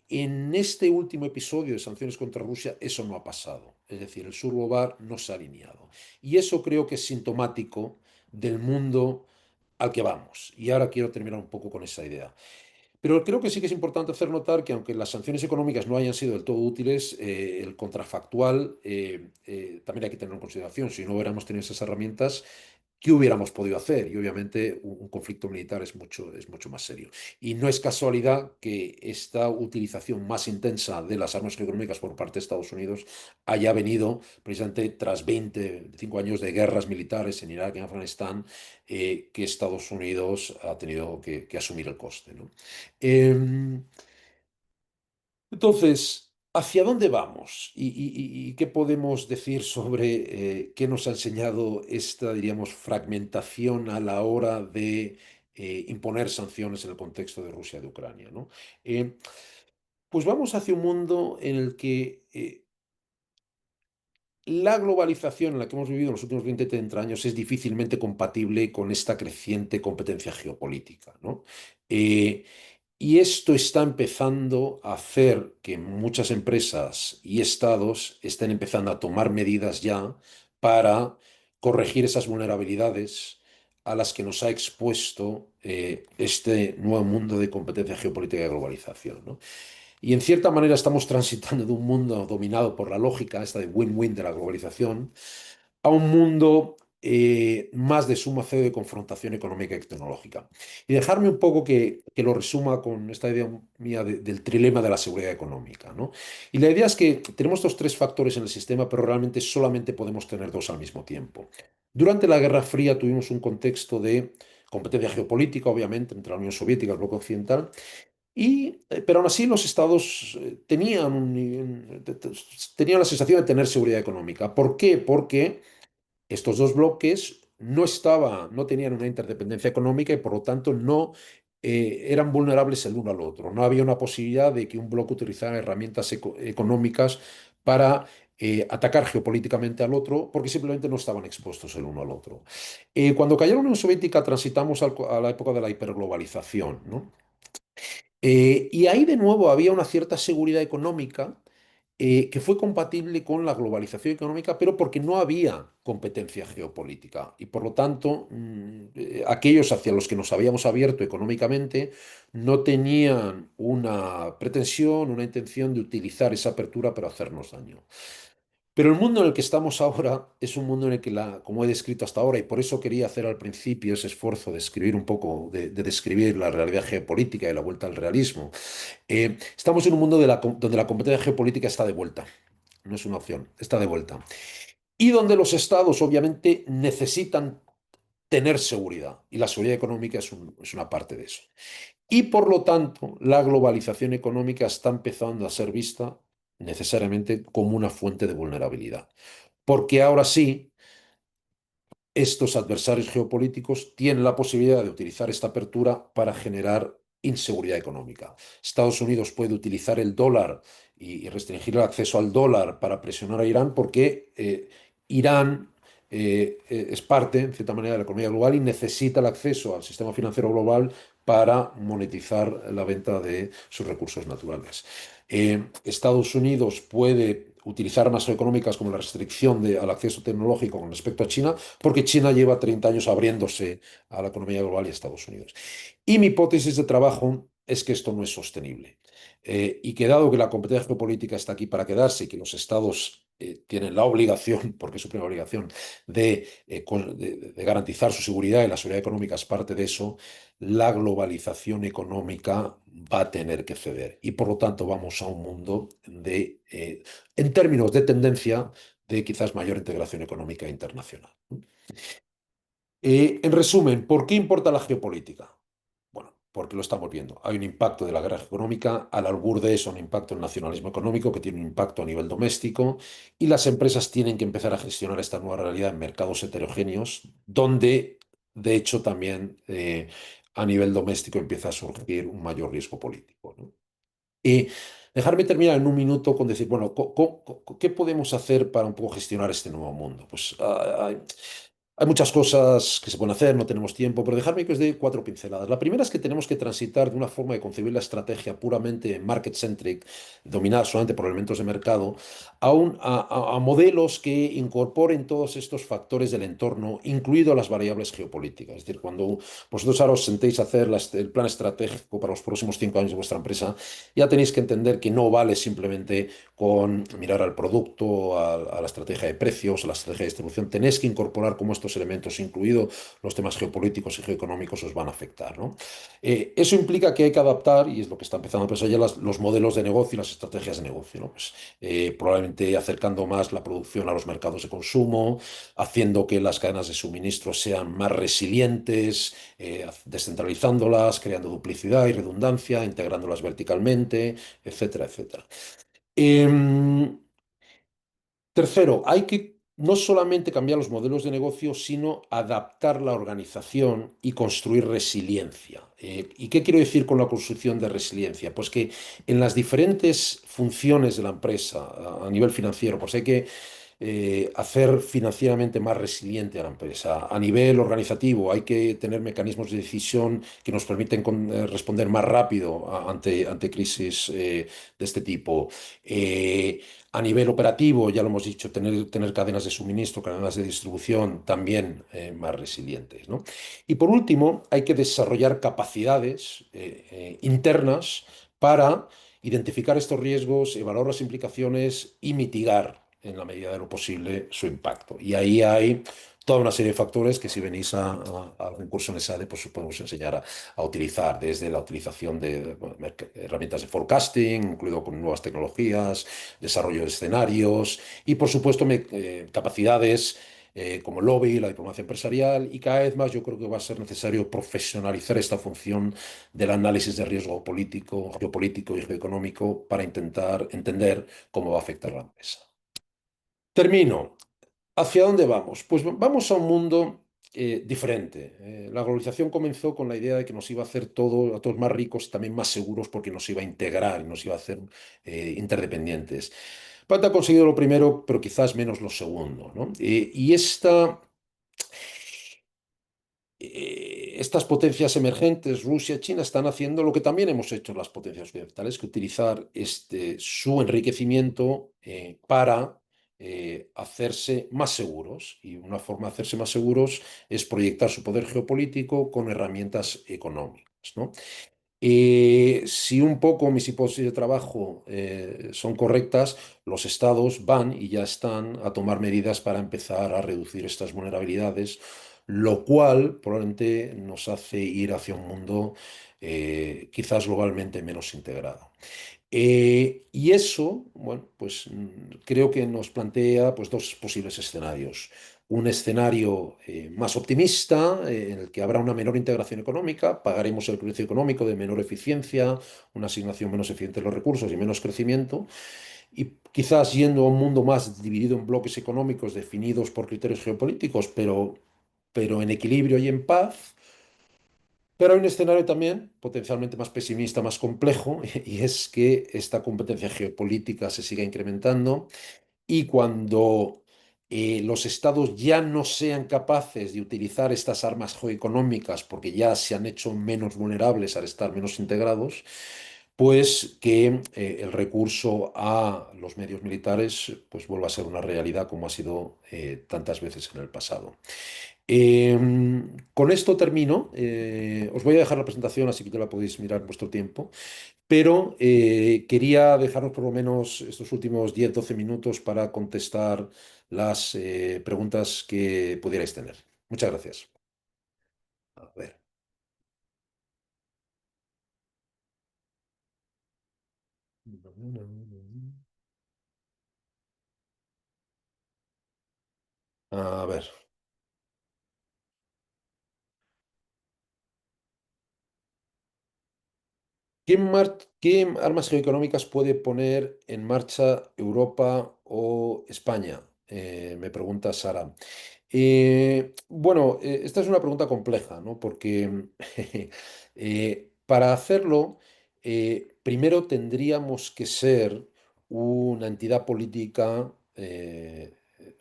Speaker 1: En este último episodio de sanciones contra Rusia, eso no ha pasado. Es decir, el sur global no se ha alineado. Y eso creo que es sintomático del mundo al que vamos. Y ahora quiero terminar un poco con esa idea. Pero creo que sí que es importante hacer notar que aunque las sanciones económicas no hayan sido del todo útiles, el contrafactual también hay que tenerlo en consideración. Si no hubiéramos tenido esas herramientas, ¿qué hubiéramos podido hacer? Y obviamente un conflicto militar es mucho más serio. Y no es casualidad que esta utilización más intensa de las armas económicas por parte de Estados Unidos haya venido precisamente tras 25 años de guerras militares en Irak y en Afganistán, que Estados Unidos ha tenido que asumir el coste, ¿no? Em, Entonces, ¿hacia dónde vamos? ¿Y qué podemos decir sobre qué nos ha enseñado esta, diríamos, fragmentación a la hora de imponer sanciones en el contexto de Rusia y de Ucrania, ¿no? Eh, pues vamos hacia un mundo en el que la globalización en la que hemos vivido en los últimos 20 30 años es difícilmente compatible con esta creciente competencia geopolítica, ¿no? Eh, y esto está empezando a hacer que muchas empresas y estados estén empezando a tomar medidas ya para corregir esas vulnerabilidades a las que nos ha expuesto este nuevo mundo de competencia geopolítica y globalización, ¿no? Y en cierta manera estamos transitando de un mundo dominado por la lógica, esta de win-win de la globalización, a un mundo más de suma cero de confrontación económica y tecnológica. Y dejarme un poco que lo resuma con esta idea mía del trilema de la seguridad económica, ¿no? Y la idea es que tenemos estos tres factores en el sistema, pero realmente solamente podemos tener dos al mismo tiempo. Durante la Guerra Fría tuvimos un contexto de competencia geopolítica, obviamente, entre la Unión Soviética y el bloque occidental, pero aún así los estados tenían la sensación de tener seguridad económica. ¿Por qué? Porque estos dos bloques no tenían una interdependencia económica y por lo tanto no eran vulnerables el uno al otro. No había una posibilidad de que un bloque utilizara herramientas económicas para atacar geopolíticamente al otro, porque simplemente no estaban expuestos el uno al otro. Cuando cayó la Unión Soviética transitamos a la época de la hiperglobalización, ¿no? Y ahí de nuevo había una cierta seguridad económica que fue compatible con la globalización económica, pero porque no había competencia geopolítica. Y por lo tanto, aquellos hacia los que nos habíamos abierto económicamente no tenían una pretensión, una intención de utilizar esa apertura para hacernos daño. Pero el mundo en el que estamos ahora es un mundo en el que, como he descrito hasta ahora, y por eso quería hacer al principio ese esfuerzo de escribir un poco, de describir la realidad geopolítica y la vuelta al realismo, estamos en un mundo donde la competencia geopolítica está de vuelta, no es una opción, está de vuelta. Y donde los estados obviamente necesitan tener seguridad, y la seguridad económica es una parte de eso. Y por lo tanto, la globalización económica está empezando a ser vista necesariamente como una fuente de vulnerabilidad. Porque ahora sí, estos adversarios geopolíticos tienen la posibilidad de utilizar esta apertura para generar inseguridad económica. Estados Unidos puede utilizar el dólar y restringir el acceso al dólar para presionar a Irán porque Irán es parte, en cierta manera, de la economía global y necesita el acceso al sistema financiero global para monetizar la venta de sus recursos naturales. Estados Unidos puede utilizar armas económicas como la restricción al acceso tecnológico con respecto a China, porque China lleva 30 años abriéndose a la economía global y a Estados Unidos. Y mi hipótesis de trabajo es que esto no es sostenible. Y que dado que la competencia geopolítica está aquí para quedarse y que los estados tienen la obligación, porque es su primera obligación, de garantizar su seguridad y la seguridad económica es parte de eso, la globalización económica va a tener que ceder. Y por lo tanto vamos a un mundo en términos de tendencia, de quizás mayor integración económica internacional. En resumen, ¿por qué importa la geopolítica? Bueno, porque lo estamos viendo. Hay un impacto de la guerra económica, al albur de eso, un impacto en el nacionalismo económico que tiene un impacto a nivel doméstico y las empresas tienen que empezar a gestionar esta nueva realidad en mercados heterogéneos, donde, de hecho, también a nivel doméstico empieza a surgir un mayor riesgo político, ¿no? Y dejarme terminar en un minuto con decir, bueno, ¿qué podemos hacer para un poco gestionar este nuevo mundo? Pues hay muchas cosas que se pueden hacer, no tenemos tiempo, pero dejarme que os dé cuatro pinceladas. La primera es que tenemos que transitar de una forma de concebir la estrategia puramente market-centric, dominada solamente por elementos de mercado, a modelos que incorporen todos estos factores del entorno, incluido las variables geopolíticas. Es decir, cuando vosotros ahora os sentéis a hacer el plan estratégico para los próximos 5 años de vuestra empresa, ya tenéis que entender que no vale simplemente con mirar al producto, a la estrategia de precios, a la estrategia de distribución. Tenéis que incorporar cómo estos estos elementos, incluidos los temas geopolíticos y geoeconómicos, os van a afectar, ¿no? Eso implica que hay que adaptar, y es lo que está empezando a pensar ya, los modelos de negocio y las estrategias de negocio, ¿no? Pues, probablemente acercando más la producción a los mercados de consumo, haciendo que las cadenas de suministro sean más resilientes, descentralizándolas, creando duplicidad y redundancia, integrándolas verticalmente, etcétera, etcétera. Em, Tercero, hay que no solamente cambiar los modelos de negocio, sino adaptar la organización y construir resiliencia. ¿Y qué quiero decir con la construcción de resiliencia? Pues que en las diferentes funciones de la empresa a nivel financiero, pues hay que hacer financieramente más resiliente a la empresa. A nivel organizativo, hay que tener mecanismos de decisión que nos permiten responder más rápido ante crisis de este tipo. A nivel operativo, ya lo hemos dicho, tener cadenas de suministro, cadenas de distribución también más resilientes, ¿no? Y por último, hay que desarrollar capacidades internas para identificar estos riesgos, evaluar las implicaciones y mitigar en la medida de lo posible su impacto. Y ahí hay toda una serie de factores que si venís a algún curso en ESADE, pues os podemos enseñar a utilizar, desde la utilización de bueno, herramientas de forecasting, incluido con nuevas tecnologías, desarrollo de escenarios y, por supuesto, capacidades como lobby, la diplomacia empresarial, y cada vez más yo creo que va a ser necesario profesionalizar esta función del análisis de riesgo político, geopolítico y geoeconómico para intentar entender cómo va a afectar a la empresa. Termino. ¿Hacia dónde vamos? Pues vamos a un mundo diferente. La globalización comenzó con la idea de que nos iba a hacer todo, a todos más ricos y también más seguros porque nos iba a integrar y nos iba a hacer interdependientes. Pata ha conseguido lo primero, pero quizás menos lo segundo, ¿no? Y estas potencias emergentes, Rusia, China, están haciendo lo que también hemos hecho las potencias occidentales, que utilizar su enriquecimiento para hacerse más seguros. Y una forma de hacerse más seguros es proyectar su poder geopolítico con herramientas económicas, ¿no? Si un poco mis hipótesis de trabajo son correctas, los estados van y ya están a tomar medidas para empezar a reducir estas vulnerabilidades, lo cual probablemente nos hace ir hacia un mundo quizás globalmente menos integrado. Y eso, bueno, pues creo que nos plantea pues, dos posibles escenarios. Un escenario más optimista, en el que habrá una menor integración económica, pagaremos el precio económico de menor eficiencia, una asignación menos eficiente de los recursos y menos crecimiento, y quizás yendo a un mundo más dividido en bloques económicos definidos por criterios geopolíticos, pero en equilibrio y en paz. Pero hay un escenario también potencialmente más pesimista, más complejo, y es que esta competencia geopolítica se siga incrementando y cuando los estados ya no sean capaces de utilizar estas armas geoeconómicas porque ya se han hecho menos vulnerables al estar menos integrados, pues que el recurso a los medios militares pues vuelva a ser una realidad como ha sido tantas veces en el pasado. Con esto termino. Os voy a dejar la presentación, así que ya la podéis mirar en vuestro tiempo. Pero quería dejaros por lo menos estos últimos 10-12 minutos para contestar las preguntas que pudierais tener. Muchas gracias. A ver. A ver. ¿Qué armas geoeconómicas puede poner en marcha Europa o España? Me pregunta Sara. Bueno, esta es una pregunta compleja, ¿no? Porque para hacerlo, primero tendríamos que ser una entidad política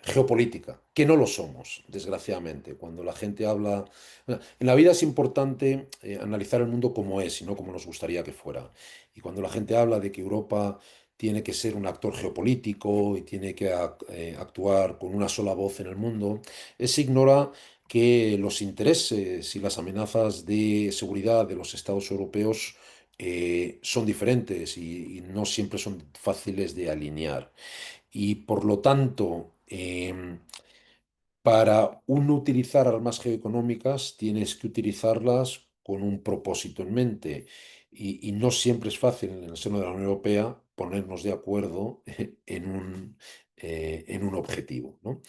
Speaker 1: geopolítica, que no lo somos, desgraciadamente. Cuando la gente habla... En la vida es importante analizar el mundo como es y no como nos gustaría que fuera. Y cuando la gente habla de que Europa tiene que ser un actor geopolítico y tiene que actuar con una sola voz en el mundo, se ignora que los intereses y las amenazas de seguridad de los estados europeos son diferentes y no siempre son fáciles de alinear. Y por lo tanto, Para uno utilizar armas geoeconómicas, tienes que utilizarlas con un propósito en mente. Y no siempre es fácil en el seno de la Unión Europea ponernos de acuerdo en un objetivo, ¿no?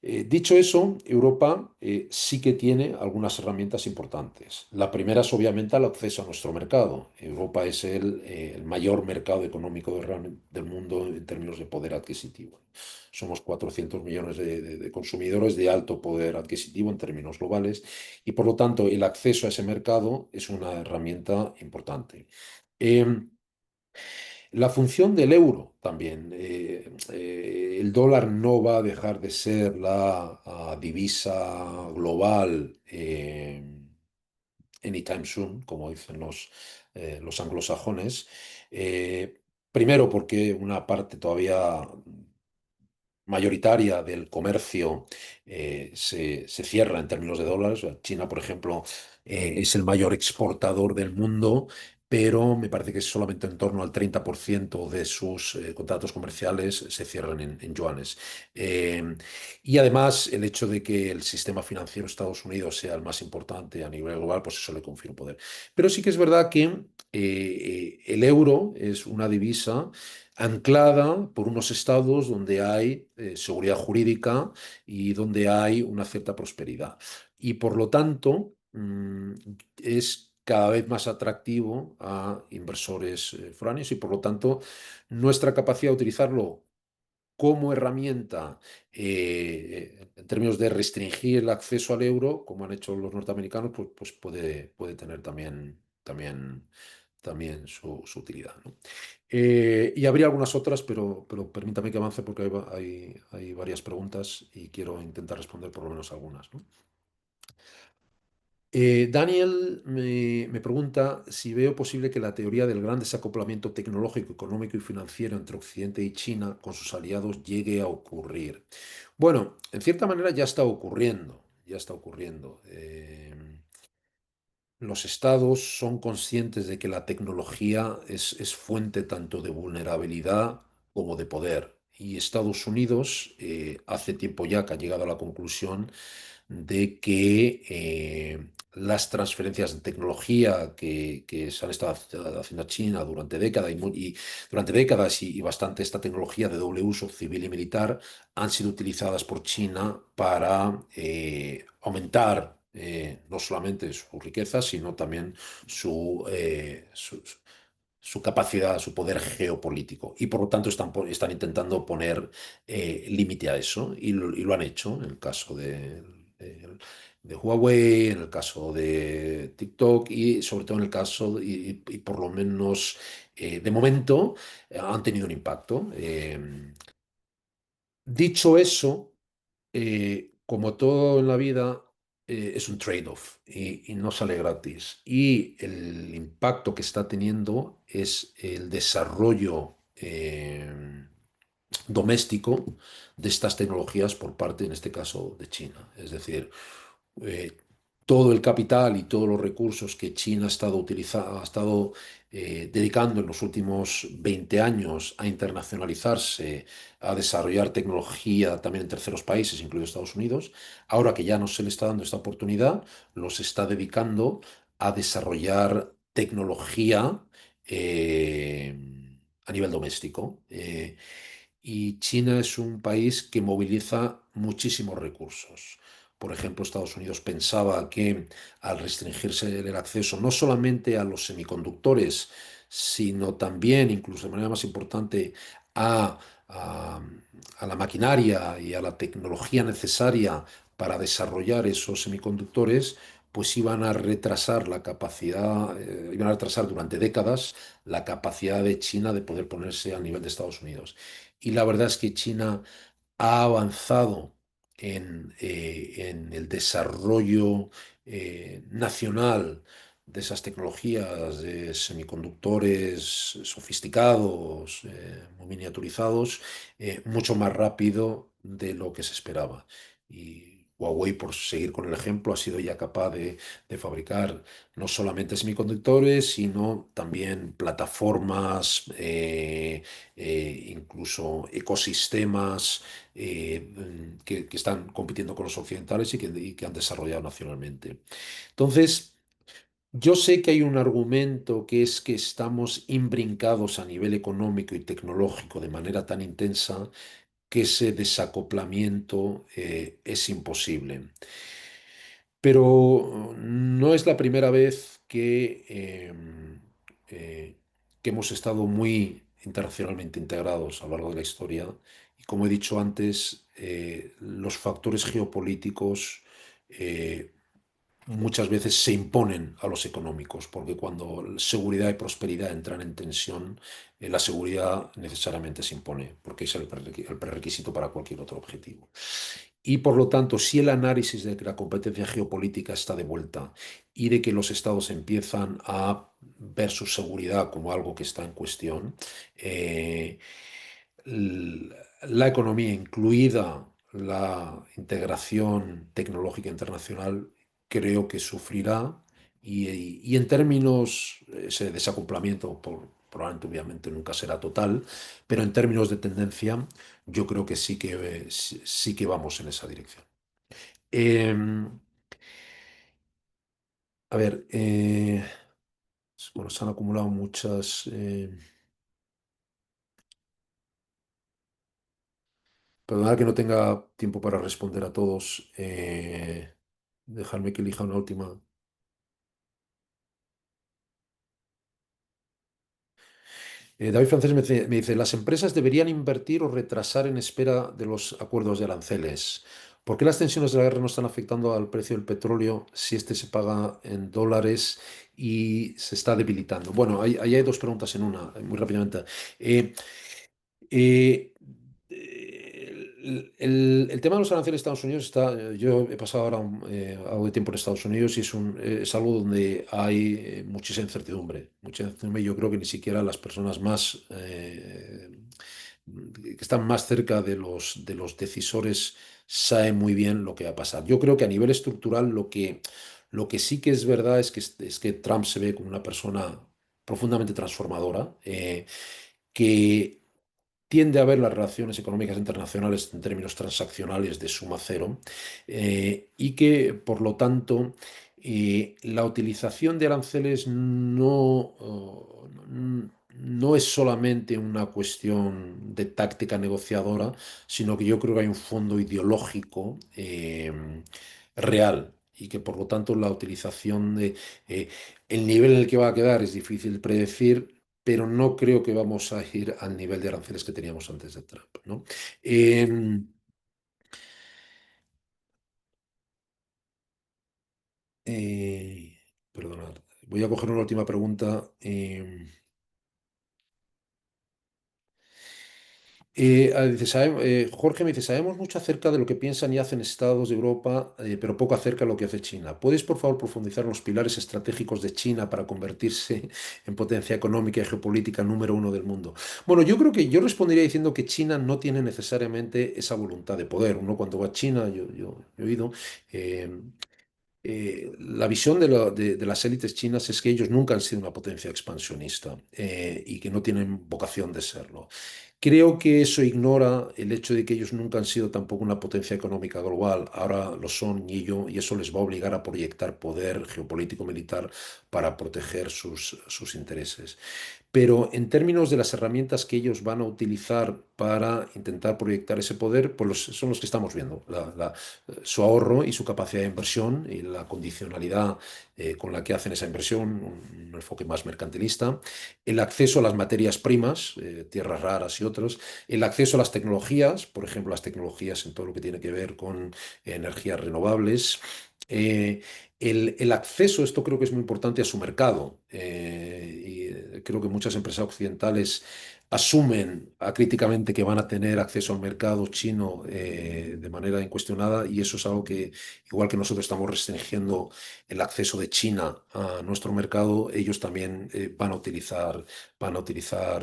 Speaker 1: Dicho eso, Europa sí que tiene algunas herramientas importantes. La primera es obviamente el acceso a nuestro mercado. Europa es el mayor mercado económico del mundo en términos de poder adquisitivo. Somos 400 millones de consumidores de alto poder adquisitivo en términos globales y por lo tanto el acceso a ese mercado es una herramienta importante. Em, la función del euro también. El dólar no va a dejar de ser la divisa global anytime soon, como dicen los anglosajones. Eh, Primero porque una parte todavía mayoritaria del comercio se cierra en términos de dólares. O sea, China, por ejemplo, es el mayor exportador del mundo, pero me parece que solamente en torno al 30% de sus contratos comerciales se cierran en yuanes. Eh, y además, el hecho de que el sistema financiero de Estados Unidos sea el más importante a nivel global, pues eso le confiere un poder. Pero sí que es verdad que el euro es una divisa anclada por unos estados donde hay seguridad jurídica y donde hay una cierta prosperidad. Y por lo tanto, es cada vez más atractivo a inversores foráneos y por lo tanto nuestra capacidad de utilizarlo como herramienta en términos de restringir el acceso al euro, como han hecho los norteamericanos, pues puede tener también su utilidad, ¿no? Y habría algunas otras, pero permítame que avance porque hay varias preguntas y quiero intentar responder por lo menos algunas, ¿no? Daniel me pregunta si veo posible que la teoría del gran desacoplamiento tecnológico, económico y financiero entre Occidente y China con sus aliados llegue a ocurrir. Bueno, en cierta manera ya está ocurriendo, ya está ocurriendo. Los estados son conscientes de que la tecnología es fuente tanto de vulnerabilidad como de poder. Y Estados Unidos hace tiempo ya que ha llegado a la conclusión de que las transferencias de tecnología que se han estado haciendo a China durante décadas y bastante esta tecnología de doble uso civil y militar han sido utilizadas por China para aumentar no solamente su riqueza, sino también su capacidad, su poder geopolítico. Y por lo tanto están intentando poner límite a eso y lo han hecho en el caso de Huawei, en el caso de TikTok y sobre todo en el caso, y por lo menos de momento, han tenido un impacto. Dicho eso, como todo en la vida, es un trade-off y no sale gratis. Y el impacto que está teniendo es el desarrollo doméstico de estas tecnologías por parte, en este caso, de China. Es decir, eh, todo el capital y todos los recursos que China ha estado dedicando en los últimos 20 años a internacionalizarse, a desarrollar tecnología también en terceros países, incluido Estados Unidos, ahora que ya no se le está dando esta oportunidad, los está dedicando a desarrollar tecnología a nivel doméstico. Y China es un país que moviliza muchísimos recursos. Por ejemplo, Estados Unidos pensaba que al restringirse el acceso no solamente a los semiconductores, sino también, incluso de manera más importante, a, a- a la maquinaria y a la tecnología necesaria para desarrollar esos semiconductores, pues iban a retrasar la capacidad, iban a retrasar durante décadas la capacidad de China de poder ponerse al nivel de Estados Unidos. Y la verdad es que China ha avanzado en el desarrollo nacional de esas tecnologías de semiconductores sofisticados, muy miniaturizados, mucho más rápido de lo que se esperaba. Y Huawei, por seguir con el ejemplo, ha sido ya capaz de fabricar no solamente semiconductores, sino también plataformas, incluso ecosistemas que están compitiendo con los occidentales y que han desarrollado nacionalmente. Entonces, yo sé que hay un argumento que es que estamos imbrincados a nivel económico y tecnológico de manera tan intensa que ese desacoplamiento es imposible. Pero no es la primera vez que hemos estado muy internacionalmente integrados a lo largo de la historia. Y como he dicho antes, los factores geopolíticos muchas veces se imponen a los económicos, porque cuando seguridad y prosperidad entran en tensión, la seguridad necesariamente se impone, porque es el prerequisito para cualquier otro objetivo. Y por lo tanto, si el análisis de que la competencia geopolítica está de vuelta y de que los estados empiezan a ver su seguridad como algo que está en cuestión, eh, la economía, incluida la integración tecnológica internacional, creo que sufrirá y en términos, ese desacoplamiento probablemente obviamente nunca será total, pero en términos de tendencia, yo creo que sí que vamos en esa dirección. Eh, a ver, bueno, se han acumulado muchas. Perdonad que no tenga tiempo para responder a todos. Dejadme que elija una última. David Francés me dice, las empresas deberían invertir o retrasar en espera de los acuerdos de aranceles. ¿Por qué las tensiones de la guerra no están afectando al precio del petróleo si este se paga en dólares y se está debilitando? Bueno, ahí hay dos preguntas en una, muy rápidamente. Eh, eh, el tema de los aranceles de Estados Unidos está, yo he pasado ahora algo de tiempo en Estados Unidos y es algo donde hay muchísima incertidumbre, mucha incertidumbre. Yo creo que ni siquiera las personas más que están más cerca de los decisores saben muy bien lo que va a pasar. Yo creo que a nivel estructural lo que sí que es verdad es que Trump se ve como una persona profundamente transformadora, que tiende a ver las relaciones económicas internacionales en términos transaccionales de suma cero y que, por lo tanto, la utilización de aranceles no es solamente una cuestión de táctica negociadora, sino que yo creo que hay un fondo ideológico real y que, por lo tanto, la utilización el nivel en el que va a quedar es difícil de predecir, pero no creo que vamos a ir al nivel de aranceles que teníamos antes de Trump, ¿no? Eh, eh, Perdonad, voy a coger una última pregunta. Dice, Jorge me dice, sabemos mucho acerca de lo que piensan y hacen estados de Europa, pero poco acerca de lo que hace China. ¿Puedes, por favor, profundizar en los pilares estratégicos de China para convertirse en potencia económica y geopolítica número uno del mundo? Bueno, yo creo que yo respondería diciendo que China no tiene necesariamente esa voluntad de poder. Uno cuando va a China, yo he oído, eh, la visión de las élites chinas es que ellos nunca han sido una potencia expansionista y que no tienen vocación de serlo. Creo que eso ignora el hecho de que ellos nunca han sido tampoco una potencia económica global, ahora lo son y eso les va a obligar a proyectar poder geopolítico militar para proteger sus intereses. Pero en términos de las herramientas que ellos van a utilizar para intentar proyectar ese poder, pues son los que estamos viendo. Su ahorro y su capacidad de inversión y la condicionalidad con la que hacen esa inversión, un enfoque más mercantilista, el acceso a las materias primas, tierras raras y otros, el acceso a las tecnologías, por ejemplo, las tecnologías en todo lo que tiene que ver con energías renovables. El acceso, esto creo que es muy importante, a su mercado. creo que muchas empresas occidentales asumen acríticamente que van a tener acceso al mercado chino de manera incuestionada y eso es algo que, igual que nosotros estamos restringiendo el acceso de China a nuestro mercado, ellos también van a utilizar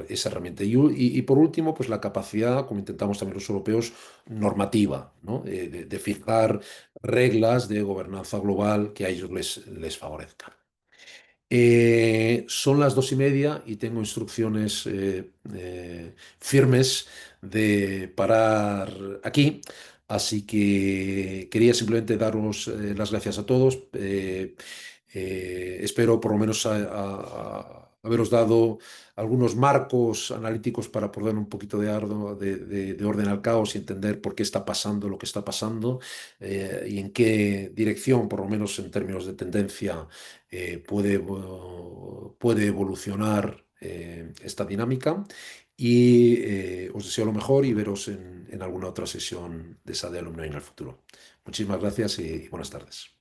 Speaker 1: esa herramienta. Y por último, pues la capacidad, como intentamos también los europeos, normativa, ¿no? De fijar reglas de gobernanza global que a ellos les favorezcan. Son las 2:30 y tengo instrucciones firmes de parar aquí, así que quería simplemente daros las gracias a todos. Espero por lo menos haberos dado algunos marcos analíticos para poner un poquito de orden al caos y entender por qué está pasando lo que está pasando y en qué dirección, por lo menos en términos de tendencia puede evolucionar esta dinámica y os deseo lo mejor y veros en alguna otra sesión de esa de alumni en el futuro. Muchísimas gracias y buenas tardes.